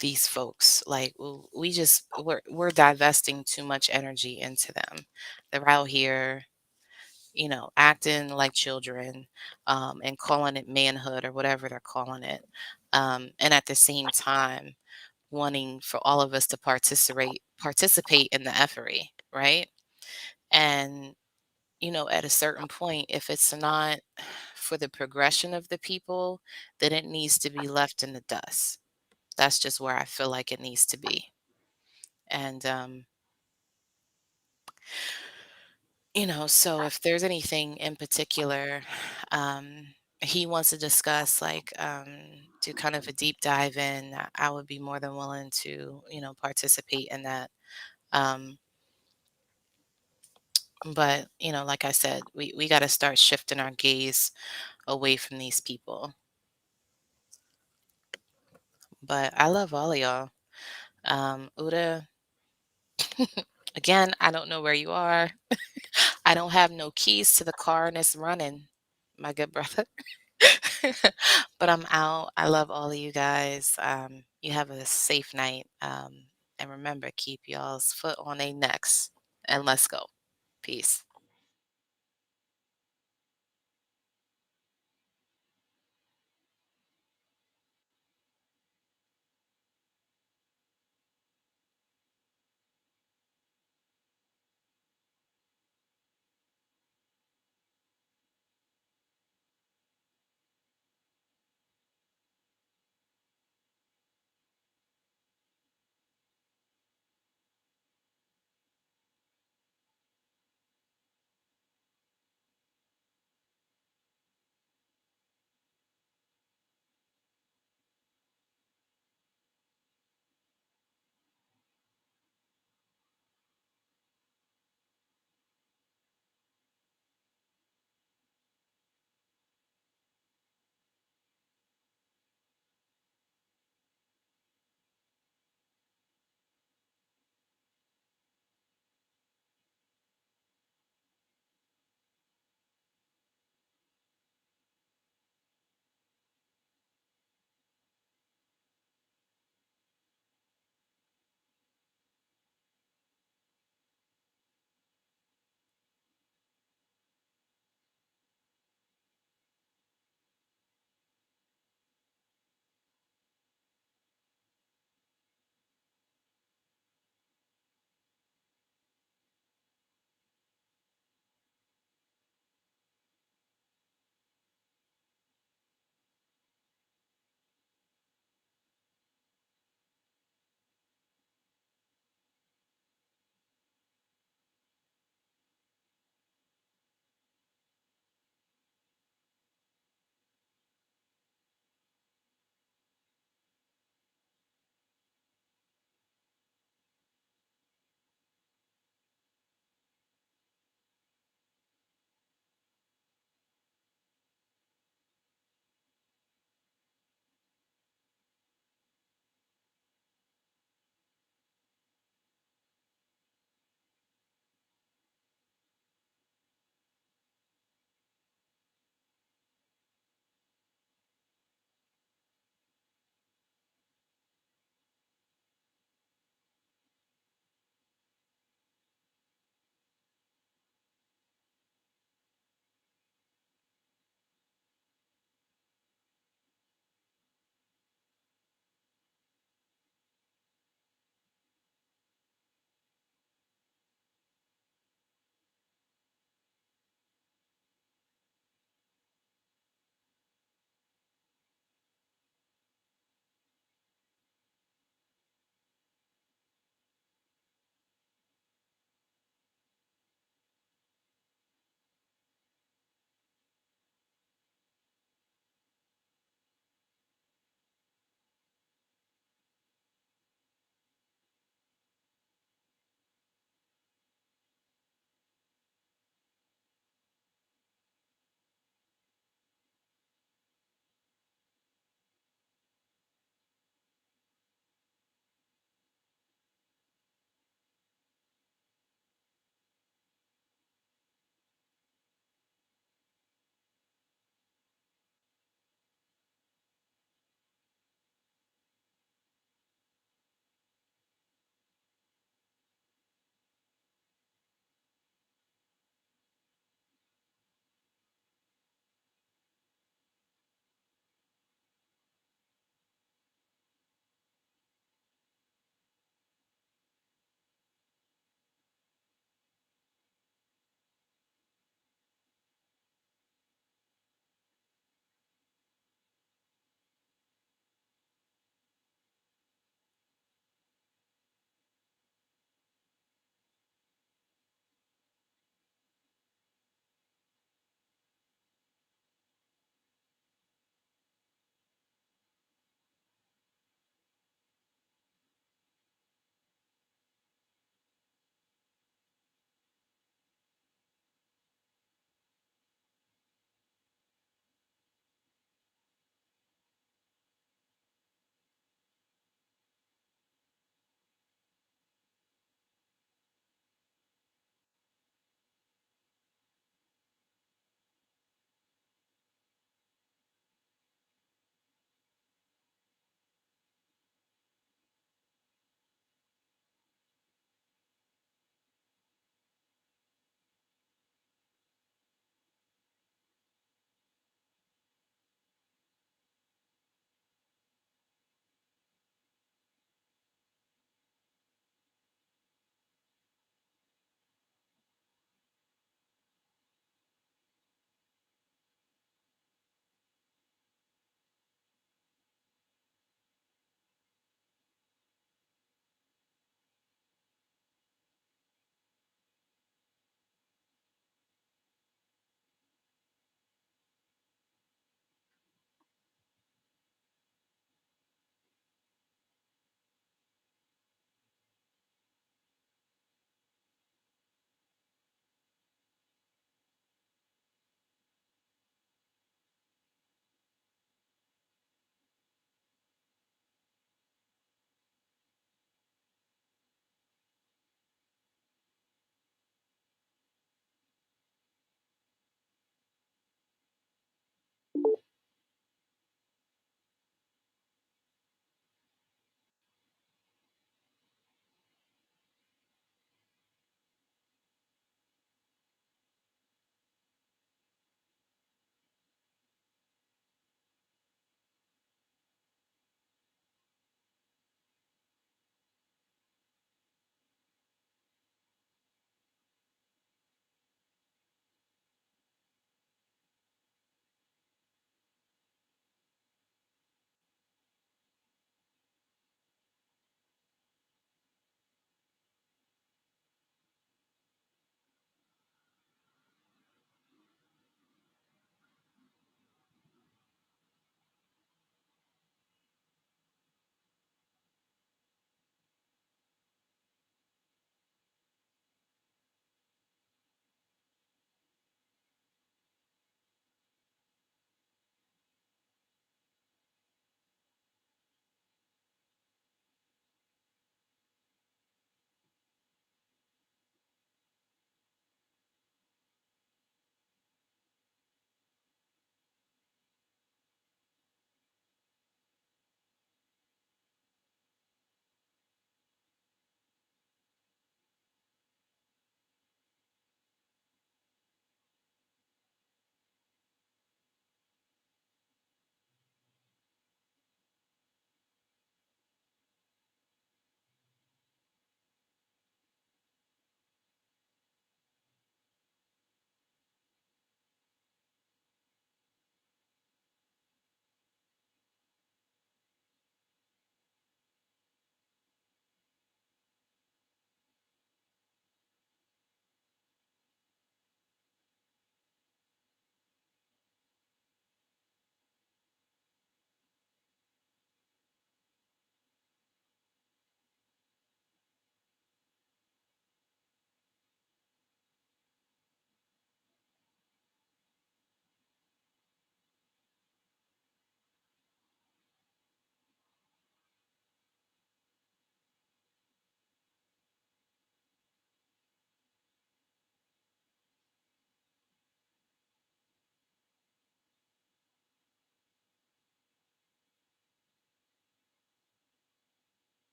C: these folks. Like we're divesting too much energy into them. They're out here, acting like children, and calling it manhood or whatever they're calling it. And at the same time, wanting for all of us to participate in the effery, right? And at a certain point, if it's not for the progression of the people, then it needs to be left in the dust. That's just where I feel like it needs to be. And so if there's anything in particular, um, he wants to discuss, like, do kind of a deep dive in, I would be more than willing to, participate in that. Um, but, like I said, we got to start shifting our gaze away from these people. But I love all of y'all. Uda, again, I don't know where you are. I don't have no keys to the car and it's running, my good brother. But I'm out. I love all of you guys. You have a safe night. And remember, keep y'all's foot on their necks and let's go. Peace.